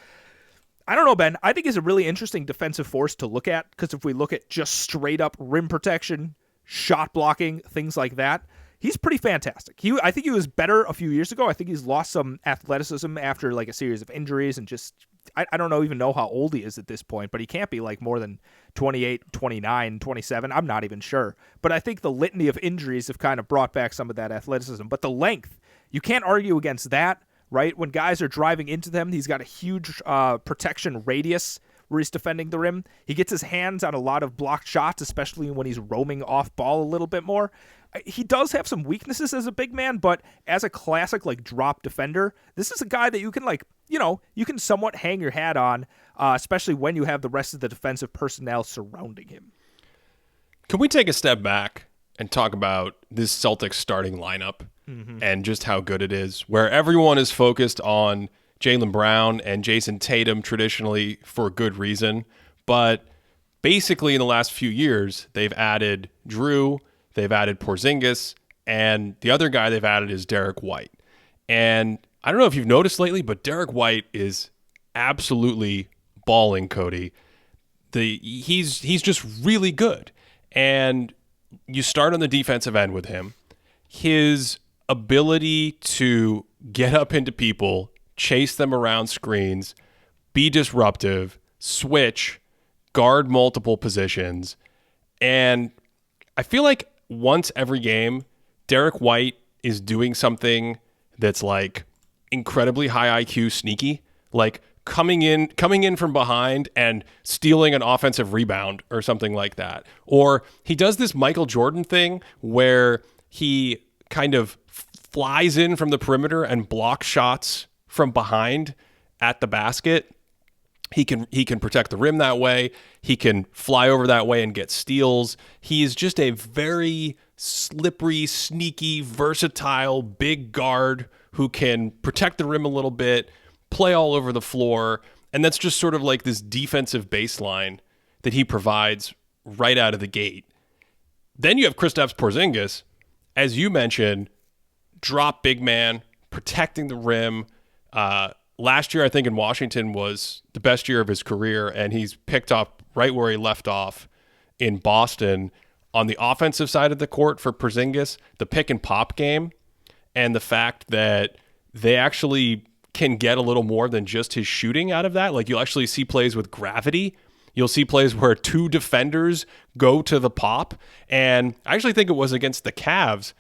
I don't know, Ben. I think he's a really interesting defensive force to look at because if we look at just straight up rim protection, shot blocking, things like that, he's pretty fantastic. I think he was better a few years ago. I think he's lost some athleticism after like a series of injuries and just I don't even know how old he is at this point, but he can't be like more than 28, 29, 27. I'm not even sure. But I think the litany of injuries have kind of brought back some of that athleticism. But the length, you can't argue against that, right? When guys are driving into them, he's got a huge protection radius where he's defending the rim. He gets his hands on a lot of blocked shots, especially when he's roaming off ball a little bit more. He does have some weaknesses as a big man, but as a classic like drop defender, this is a guy that you can like, you can somewhat hang your hat on, especially when you have the rest of the defensive personnel surrounding him. Can we take a step back and talk about this Celtics starting lineup and just how good it is, where everyone is focused on Jaylen Brown and Jason Tatum traditionally for good reason, but basically in the last few years, they've added Drew, they've added Porzingis, and the other guy they've added is Derrick White. And I don't know if you've noticed lately, but Derrick White is absolutely balling, Cody. He's just really good. And you start on the defensive end with him. His ability to get up into people, chase them around screens, be disruptive, switch, guard multiple positions. And I feel like once every game, Derrick White is doing something that's like incredibly high IQ sneaky, like coming in from behind and stealing an offensive rebound or something like that. Or he does this Michael Jordan thing where he kind of flies in from the perimeter and blocks shots from behind at the basket. He can protect the rim that way. He can fly over that way and get steals. He is just a very slippery, sneaky, versatile, big guard who can protect the rim a little bit, play all over the floor, and that's just sort of like this defensive baseline that he provides right out of the gate. Then you have Kristaps Porzingis, as you mentioned, drop big man, protecting the rim. Last year, I think in Washington was the best year of his career, and he's picked up right where he left off in Boston. On the offensive side of the court for Porzingis, the pick and pop game and the fact that they actually can get a little more than just his shooting out of that. Like you'll actually see plays with gravity. You'll see plays where two defenders go to the pop. And I actually think it was against the Cavs.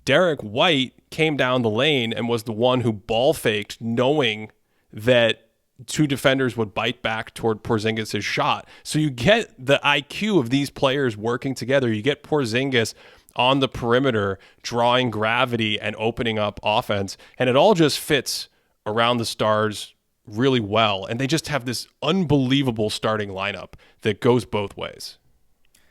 Derrick White came down the lane and was the one who ball faked, knowing that two defenders would bite back toward Porzingis' shot. So you get the IQ of these players working together. You get Porzingis on the perimeter, drawing gravity and opening up offense. And it all just fits around the Stars really well. And they just have this unbelievable starting lineup that goes both ways.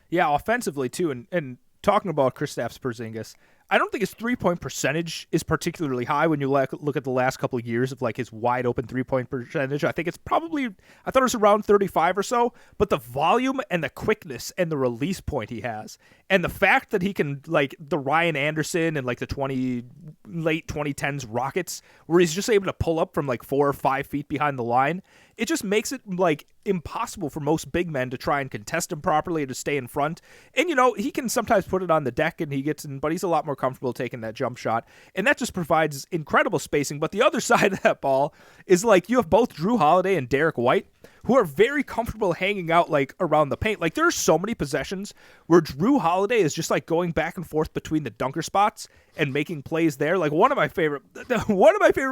Yeah, offensively too. And talking about Kristaps Porzingis, I don't think his 3-point percentage is particularly high when you look at the last couple of years of like his wide open 3-point percentage. I think it's probably, I thought it was around 35 or so, but the volume and the quickness and the release point he has, and the fact that he can, like the Ryan Anderson and like the late 2010s Rockets, where he's just able to pull up from like 4 or 5 feet behind the line, it just makes it like impossible for most big men to try and contest him properly or to stay in front. And, he can sometimes put it on the deck and he gets in, but he's a lot more comfortable taking that jump shot. And that just provides incredible spacing. But the other side of that ball is like you have both Drew Holiday and Derrick White, who are very comfortable hanging out like around the paint. Like there's so many possessions where Drew Holiday is just like going back and forth between the dunker spots and making plays there. Like one of my favorite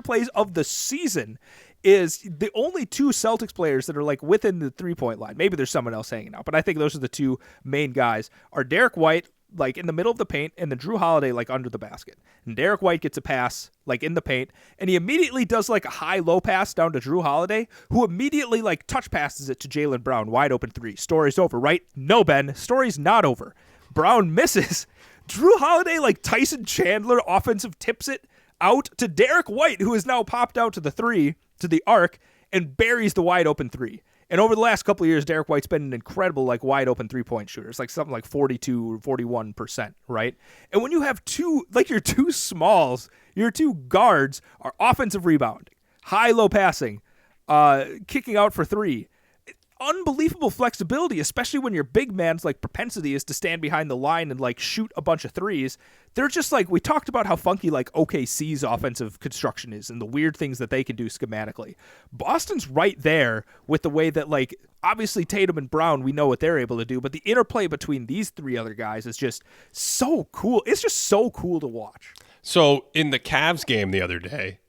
plays of the season is the only 2 Celtics players that are like within the 3-point line. Maybe there's someone else hanging out, but I think those are the 2 main guys are Derrick White, like in the middle of the paint, and then Drew Holiday like under the basket. And Derrick White gets a pass like in the paint, and he immediately does like a high-low pass down to Drew Holiday, who immediately like touch passes it to Jaylen Brown, wide open 3. Story's over, right? No, Ben, story's not over. Brown misses. Drew Holiday like Tyson Chandler offensive tips it out to Derrick White, who is now popped out to the 3, to the arc, and buries the wide open 3. And over the last couple of years, Derrick White's been an incredible like wide open 3-point shooter. It's like something like 42 or 41%, right? And when you have your 2 smalls, your 2 guards are offensive rebounding, high-low passing, kicking out for 3. Unbelievable flexibility, especially when your big man's like propensity is to stand behind the line and like shoot a bunch of 3s. They're just like, we talked about how funky like OKC's offensive construction is and the weird things that they can do schematically. Boston's right there with the way that like, obviously Tatum and Brown, we know what they're able to do, but the interplay between these 3 other guys is just so cool. It's just so cool to watch. So in the Cavs game the other day,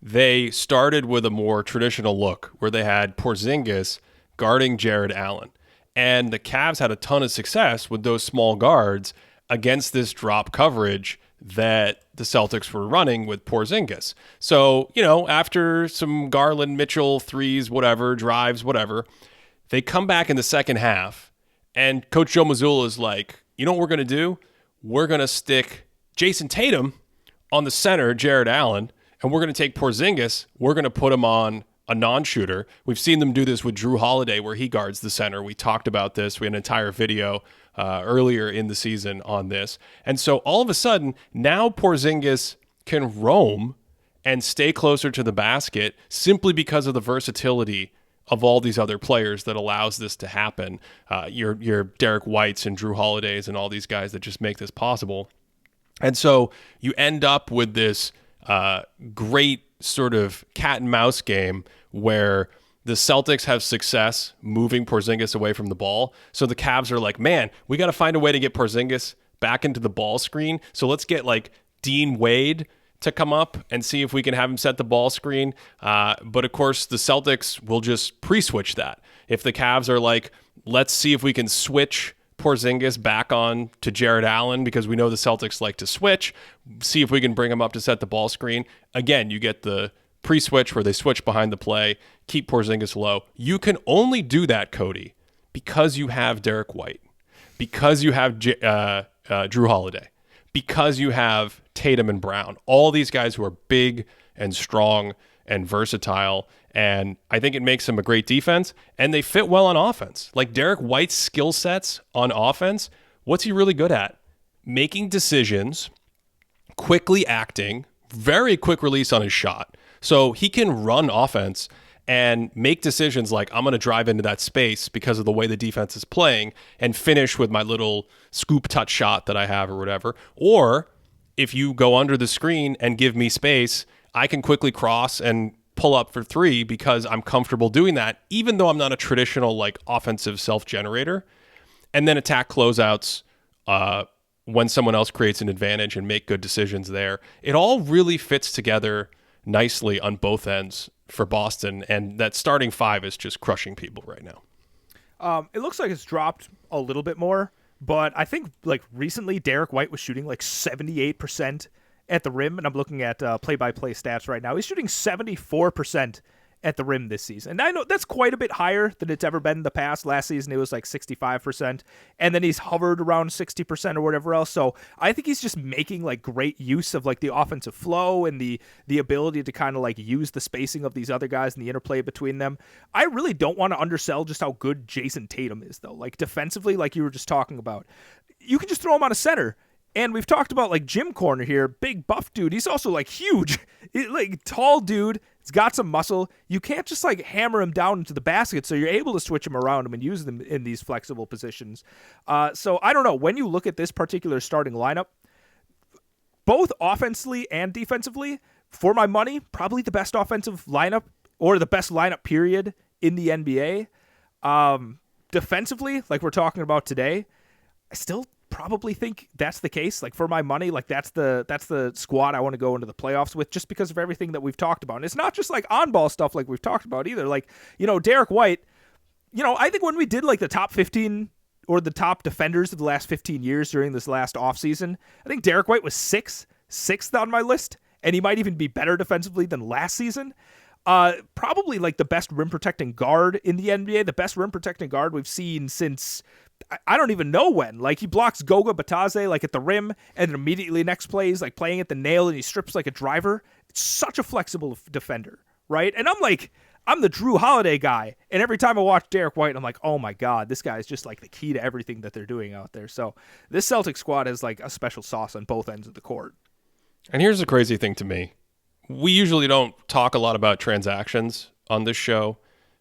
they started with a more traditional look where they had Porzingis guarding Jared Allen. And the Cavs had a ton of success with those small guards against this drop coverage that the Celtics were running with Porzingis. So, after some Garland, Mitchell, 3s, whatever, drives, whatever, they come back in the second half, and Coach Joe Mazzulla is like, you know what we're going to do? We're going to stick Jason Tatum on the center, Jared Allen, and we're going to take Porzingis, we're going to put him on a non-shooter. We've seen them do this with Drew Holiday where he guards the center. We talked about this. We had an entire video earlier in the season on this. And so all of a sudden, now Porzingis can roam and stay closer to the basket simply because of the versatility of all these other players that allows this to happen. Your Derrick Whites and Drew Holidays and all these guys that just make this possible. And so you end up with this great sort of cat and mouse game where the Celtics have success moving Porzingis away from the ball. So the Cavs are like, man, we got to find a way to get Porzingis back into the ball screen. So let's get like Dean Wade to come up and see if we can have him set the ball screen. But of course, the Celtics will just pre-switch that. If the Cavs are like, let's see if we can switch Porzingis back on to Jared Allen because we know the Celtics like to switch, see if we can bring him up to set the ball screen. Again, you get the pre-switch where they switch behind the play, keep Porzingis low. You can only do that, Cody, because you have Derrick White, because you have Drew Holiday, because you have Tatum and Brown, all these guys who are big and strong and versatile. And I think it makes them a great defense, and they fit well on offense. Like Derrick White's skill sets on offense, what's he really good at? Making decisions, quickly acting, very quick release on his shot. So he can run offense and make decisions like, I'm going to drive into that space because of the way the defense is playing and finish with my little scoop touch shot that I have or whatever. Or if you go under the screen and give me space, I can quickly cross and pull up for 3 because I'm comfortable doing that, even though I'm not a traditional like offensive self-generator, and then attack closeouts when someone else creates an advantage and make good decisions there. It all really fits together nicely on both ends for Boston, and that starting 5 is just crushing people right now. It looks like it's dropped a little bit more, but I think like recently Derrick White was shooting like 78% at the rim, and I'm looking at play-by-play stats right now. He's shooting 74% at the rim this season. And I know that's quite a bit higher than it's ever been in the past. Last season, it was like 65%, and then he's hovered around 60% or whatever else. So I think he's just making like great use of like the offensive flow and the ability to kind of like use the spacing of these other guys and the interplay between them. I really don't want to undersell just how good Jason Tatum is, though. Like defensively, like you were just talking about, you can just throw him on a center. And we've talked about like Jim Corner here, big buff dude. He's also like huge, like tall dude. He's got some muscle. You can't just like hammer him down into the basket, so you're able to switch him around him and use them in these flexible positions. So I don't know. When you look at this particular starting lineup, both offensively and defensively, for my money, probably the best offensive lineup or the best lineup period in the NBA. Defensively, like we're talking about today, I still probably think that's the case. Like for my money, like that's the squad I want to go into the playoffs with, just because of everything that we've talked about. And it's not just like on ball stuff like we've talked about either. Like, Derrick White, I think when we did like the top 15 or the top defenders of the last 15 years during this last offseason, I think Derrick White was sixth on my list, and he might even be better defensively than last season. Probably like the best rim protecting guard in the NBA, the best rim protecting guard we've seen since I don't even know when. Like he blocks Goga Batadze like at the rim, and then immediately next play he's like playing at the nail and he strips like a driver. It's such a flexible defender, right? And I'm the Drew Holiday guy, and every time I watch Derrick White, I'm like, oh my God, this guy is just like the key to everything that they're doing out there. So this Celtics squad has like a special sauce on both ends of the court. And here's the crazy thing to me. We usually don't talk a lot about transactions on this show,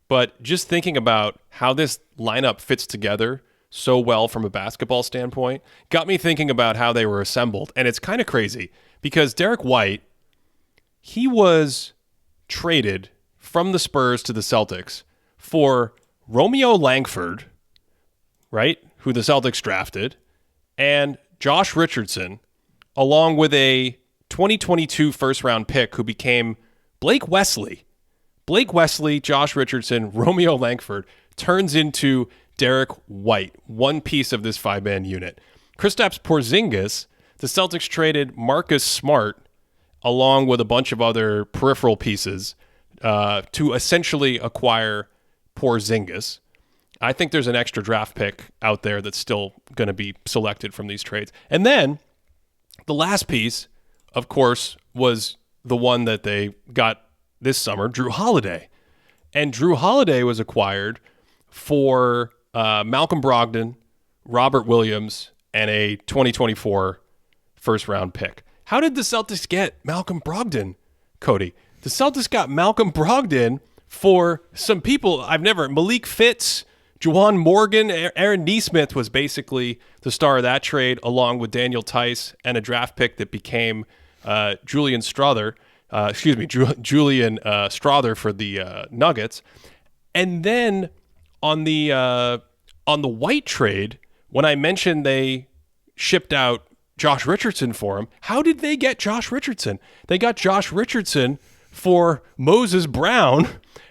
but just thinking about how this lineup fits together so well from a basketball standpoint got me thinking about how they were assembled. And it's kind of crazy because Derrick White, he was traded from the Spurs to the Celtics for Romeo Langford, right, who the Celtics drafted, and Josh Richardson, along with a 2022 first-round pick who became Blake Wesley. Blake Wesley, Josh Richardson, Romeo Langford turns into Derrick White, one piece of this five-man unit. Kirstaps Porzingis, the Celtics traded Marcus Smart along with a bunch of other peripheral pieces to essentially acquire Porzingis. I think there's an extra draft pick out there that's still going to be selected from these trades. And then the last piece, of course, was the one that they got this summer, Drew Holiday. And Drew Holiday was acquired for Malcolm Brogdon, Robert Williams, and a 2024 first-round pick. How did the Celtics get Malcolm Brogdon, Cody? The Celtics got Malcolm Brogdon for some people Malik Fitz, Juwan Morgan, Aaron Nesmith was basically the star of that trade, along with Daniel Tice and a draft pick that became Julian Strawther for the Nuggets. And then on the White trade, when I mentioned they shipped out Josh Richardson for him, how did they get Josh Richardson? They got Josh Richardson for Moses Brown,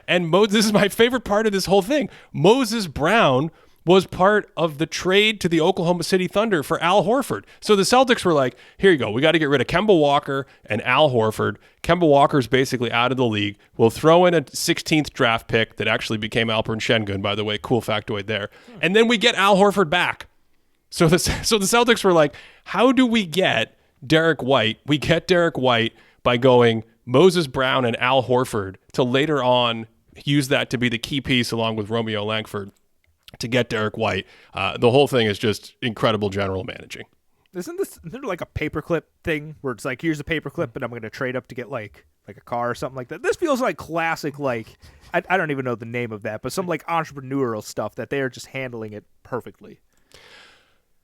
and this is my favorite part of this whole thing. Moses Brown was part of the trade to the Oklahoma City Thunder for Al Horford. So the Celtics were like, here you go. We got to get rid of Kemba Walker and Al Horford. Kemba Walker's basically out of the league. We'll throw in a 16th draft pick that actually became Alperen Şengün, by the way. Cool factoid there. And then we get Al Horford back. So the Celtics were like, how do we get Derrick White? We get Derrick White by going Moses Brown and Al Horford to later on use that to be the key piece along with Romeo Langford to get Derrick White. The whole thing is just incredible general managing. Isn't there like a paperclip thing where it's like, here's a paperclip and I'm going to trade up to get like a car or something like that? This feels like classic, like, I don't even know the name of that, but some like entrepreneurial stuff that they are just handling it perfectly.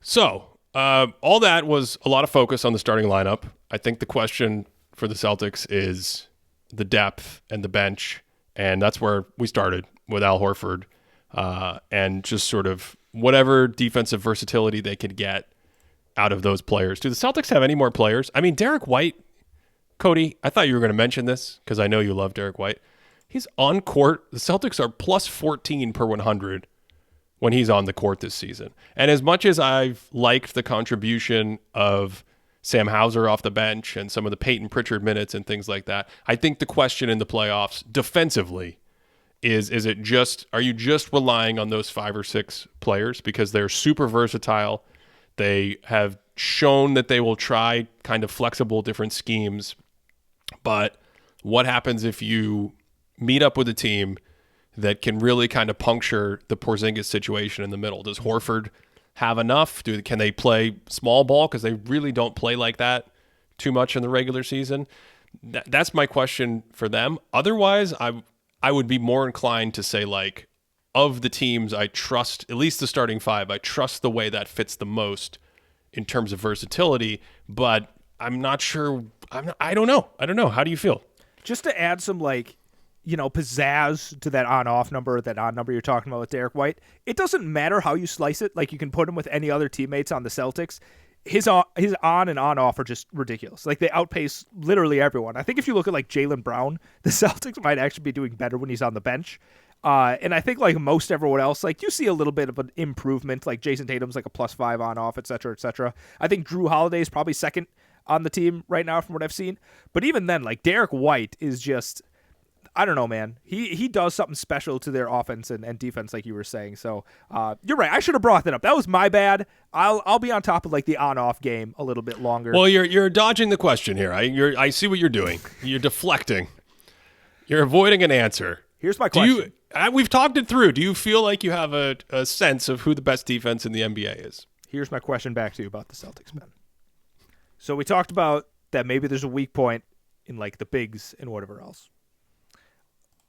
So all that was a lot of focus on the starting lineup. I think the question for the Celtics is the depth and the bench, and that's where we started with Al Horford. And just sort of whatever defensive versatility they could get out of those players. Do the Celtics have any more players? I mean, Derrick White, Cody, I thought you were going to mention this because I know you love Derrick White. He's on court. The Celtics are plus 14 per 100 when he's on the court this season. And as much as I've liked the contribution of Sam Hauser off the bench and some of the Peyton Pritchard minutes and things like that, I think the question in the playoffs defensively Is it just, are you just relying on those 5 or 6 players because they're super versatile? They have shown that they will try kind of flexible different schemes. But what happens if you meet up with a team that can really kind of puncture the Porzingis situation in the middle? Does Horford have enough? Can they play small ball? Because they really don't play like that too much in the regular season. That's my question for them. Otherwise, I would be more inclined to say, like, of the teams I trust, at least the starting 5, I trust the way that fits the most in terms of versatility, but I'm not sure. I don't know. How do you feel? Just to add some, like, pizzazz to that on-off number, that on number you're talking about with Derrick White, it doesn't matter how you slice it. Like, you can put him with any other teammates on the Celtics. His on and on-off are just ridiculous. Like, they outpace literally everyone. I think if you look at, like, Jaylen Brown, the Celtics might actually be doing better when he's on the bench. And I think, like, most everyone else, like, you see a little bit of an improvement. Like, Jason Tatum's like a +5 on-off, et cetera, et cetera. I think Drew Holiday is probably second on the team right now from what I've seen. But even then, like, Derrick White is just, I don't know, man. He does something special to their offense and defense, like you were saying. So you're right. I should have brought that up. That was my bad. I'll be on top of, like, the on-off game a little bit longer. Well, you're dodging the question here. I see what you're doing. You're deflecting. You're avoiding an answer. Here's my question. We've talked it through. Do you feel like you have a sense of who the best defense in the NBA is? Here's my question back to you about the Celtics, man. So we talked about that maybe there's a weak point in, like, the bigs and whatever else.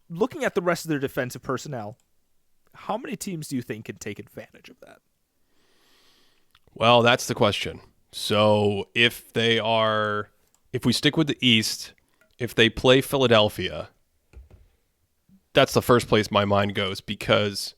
Looking at the rest of their defensive personnel, how many teams do you think can take advantage of that? Well, that's the question. So if we stick with the East, if they play Philadelphia, that's the first place my mind goes, because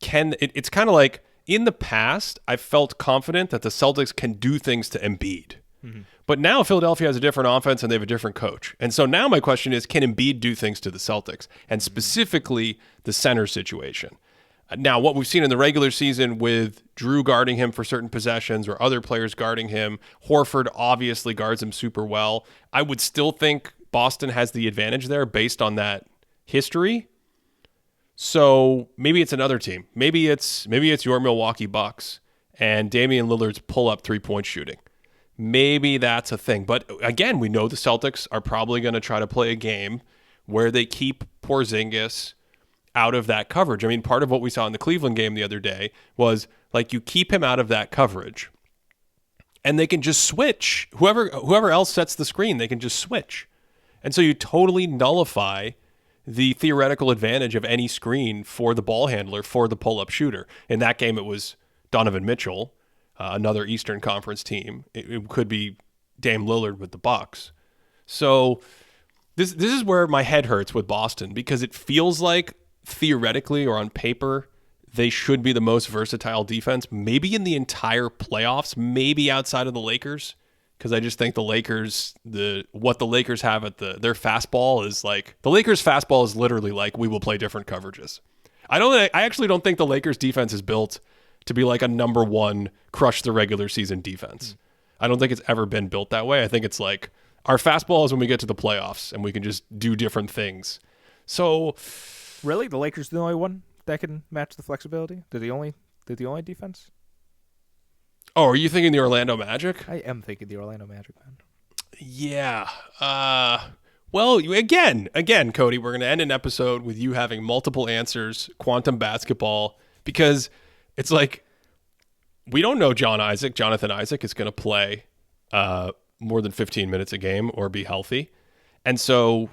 it's kind of like, in the past, I felt confident that the Celtics can do things to Embiid. Mm-hmm. But now Philadelphia has a different offense and they have a different coach. And so now my question is, can Embiid do things to the Celtics? And specifically the center situation. Now, what we've seen in the regular season with Drew guarding him for certain possessions or other players guarding him, Horford obviously guards him super well. I would still think Boston has the advantage there based on that history. So maybe it's another team. Maybe it's your Milwaukee Bucks and Damian Lillard's pull-up three-point shooting. Maybe that's a thing. But again, we know the Celtics are probably going to try to play a game where they keep Porzingis out of that coverage. I mean, part of what we saw in the Cleveland game the other day was, like, you keep him out of that coverage and they can just switch. Whoever else sets the screen, they can just switch. And so you totally nullify the theoretical advantage of any screen for the ball handler, for the pull-up shooter. In that game, it was Donovan Mitchell, another Eastern Conference team. It could be Dame Lillard with the Bucks. So this is where my head hurts with Boston, because it feels like theoretically or on paper they should be the most versatile defense, maybe in the entire playoffs, maybe outside of the Lakers. Because I just think the Lakers, what the Lakers have at their fastball is like, the Lakers' fastball is literally like, we will play different coverages. I actually don't think the Lakers' defense is built to be like a number one crush the regular season defense. I don't think it's ever been built that way. I think it's like, our fastball is when we get to the playoffs and we can just do different things. So, really, the Lakers are the only one that can match the flexibility? They're the only defense? Oh, are you thinking the Orlando Magic? I am thinking the Orlando Magic, man. Yeah. Well, again, Cody, we're going to end an episode with you having multiple answers, quantum basketball, because it's like, we don't know Jonathan Isaac is going to play more than 15 minutes a game or be healthy. And so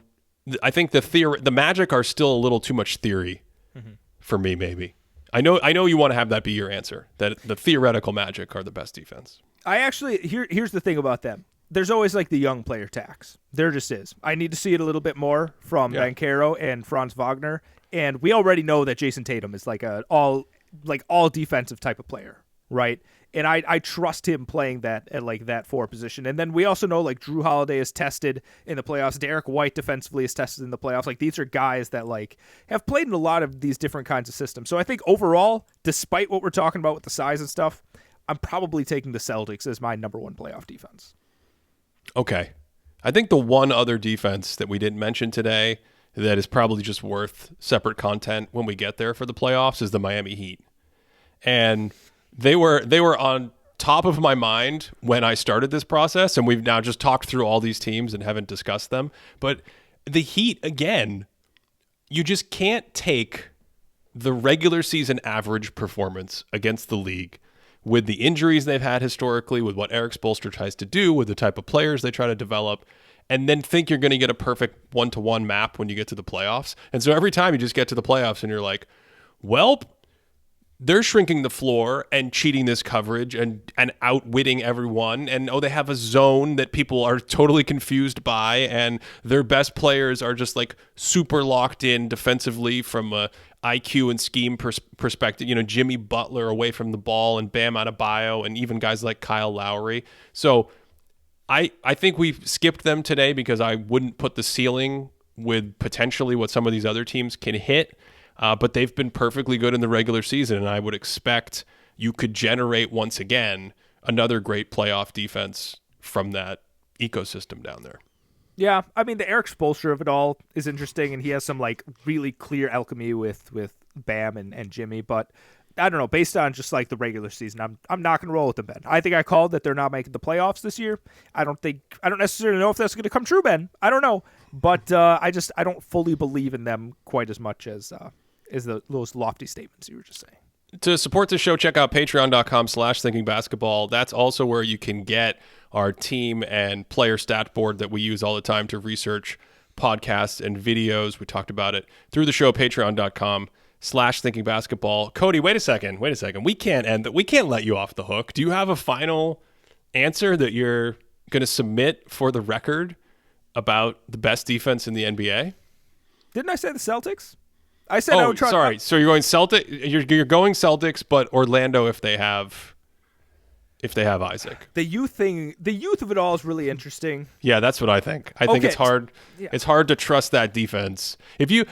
I think the Magic are still a little too much theory for me, maybe. I know you want to have that be your answer, that the theoretical Magic are the best defense. I actually, here's the thing about them. There's always, like, the young player tax. There just is. I need to see it a little bit more from Banchero and Franz Wagner. And we already know that Jason Tatum is like all defensive type of player, right? And I trust him playing that at, like, that 4 position. And then we also know, like, Drew Holiday is tested in the playoffs. Derrick White defensively is tested in the playoffs. Like, these are guys that, like, have played in a lot of these different kinds of systems. So I think overall, despite what we're talking about with the size and stuff, I'm probably taking the Celtics as my number 1 playoff defense. Okay. I think the one other defense that we didn't mention today that is probably just worth separate content when we get there for the playoffs is the Miami Heat. And they were on top of my mind when I started this process, and we've now just talked through all these teams and haven't discussed them. But the Heat, again, you just can't take the regular season average performance against the league with the injuries they've had historically, with what Eric Spoelstra tries to do, with the type of players they try to develop, and then think you're going to get a perfect one-to-one map when you get to the playoffs. And so every time you just get to the playoffs and you're like, well, they're shrinking the floor and cheating this coverage and outwitting everyone. And, they have a zone that people are totally confused by, and their best players are just like super locked in defensively from a IQ and scheme perspective. Jimmy Butler away from the ball and Bam Adebayo and even guys like Kyle Lowry. So I think we've skipped them today because I wouldn't put the ceiling with potentially what some of these other teams can hit. But they've been perfectly good in the regular season, and I would expect you could generate once again another great playoff defense from that ecosystem down there. Yeah, I mean, the Eric Spoelstra of it all is interesting, and he has some like really clear alchemy with Bam and Jimmy. But I don't know, based on just like the regular season, I'm not going to roll with them, Ben. I think I called that they're not making the playoffs this year. I don't necessarily know if that's going to come true, Ben. I don't know, but I don't fully believe in them quite as much as those lofty statements you were just saying. To support the show, check out patreon.com/thinkingbasketball. That's also where you can get our team and player stat board that we use all the time to research podcasts and videos. We talked about it through the show, patreon.com/thinkingbasketball. Cody, wait a second. We can't let you off the hook. Do you have a final answer that you're going to submit for the record about the best defense in the NBA? Didn't I say the Celtics? I said I would try. Sorry. So you're going You're going Celtics, but Orlando if they have Isaac. The youth of it all is really interesting. Yeah, that's what I think. I think it's hard. Yeah. It's hard to trust that defense. If you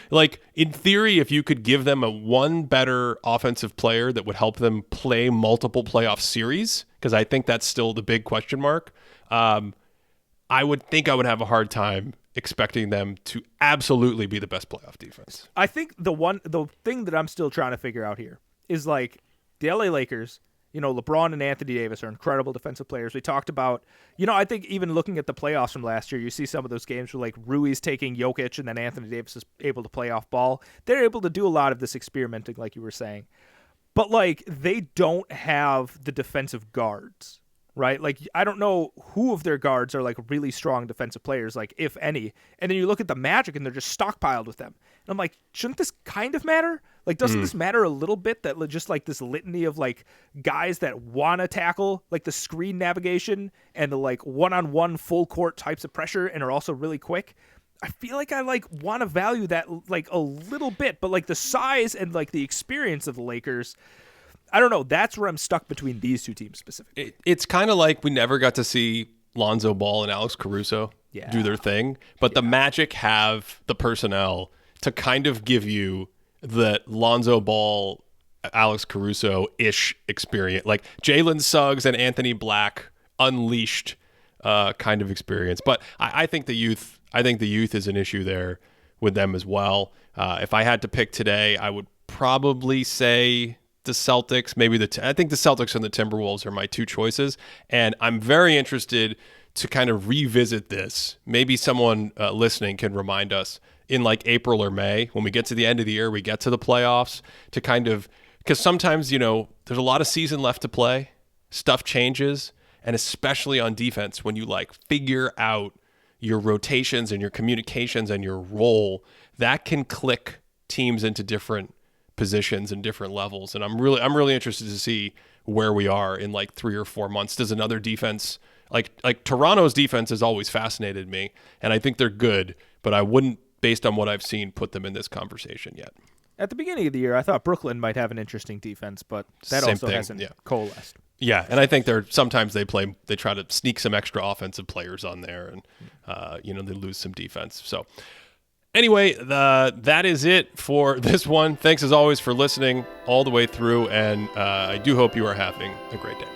in theory, if you could give them one better offensive player that would help them play multiple playoff series, because I think that's still the big question mark. I would have a hard time expecting them to absolutely be the best playoff defense. I think the thing that I'm still trying to figure out here is like the LA Lakers, LeBron and Anthony Davis are incredible defensive players. We talked about, I think even looking at the playoffs from last year, you see some of those games where like Rui's taking Jokic and then Anthony Davis is able to play off ball. They're able to do a lot of this experimenting like you were saying. But like they don't have the defensive guards. Right? Like, I don't know who of their guards are like really strong defensive players, like if any. And then you look at the Magic and they're just stockpiled with them. And I'm like, shouldn't this kind of matter? Like, doesn't this matter a little bit that just like this litany of like guys that want to tackle like the screen navigation and the like one-on-one full court types of pressure and are also really quick? I feel like I like want to value that like a little bit, but like the size and like the experience of the Lakers, I don't know. That's where I'm stuck between these two teams specifically. It's kind of like we never got to see Lonzo Ball and Alex Caruso do their thing, but the Magic have the personnel to kind of give you the Lonzo Ball, Alex Caruso-ish experience, like Jalen Suggs and Anthony Black unleashed kind of experience. But I think the youth is an issue there with them as well. If I had to pick today, I would probably say the Celtics, I think the Celtics and the Timberwolves are my two choices, and I'm very interested to kind of revisit this. Maybe someone listening can remind us in like April or May when we get to the end of the year, we get to the playoffs, to kind of, because sometimes there's a lot of season left to play, stuff changes, and especially on defense when you like figure out your rotations and your communications and your role, that can click teams into different positions and different levels. And I'm really interested to see where we are in like 3 or 4 months. Does another defense like Toronto's defense has always fascinated me, and I think they're good, but I wouldn't, based on what I've seen, put them in this conversation yet. At the beginning of the year, I thought Brooklyn might have an interesting defense, but that also hasn't coalesced. Yeah, and I think sometimes they try to sneak some extra offensive players on there, and they lose some defense. So anyway, that is it for this one. Thanks as always for listening all the way through, and I do hope you are having a great day.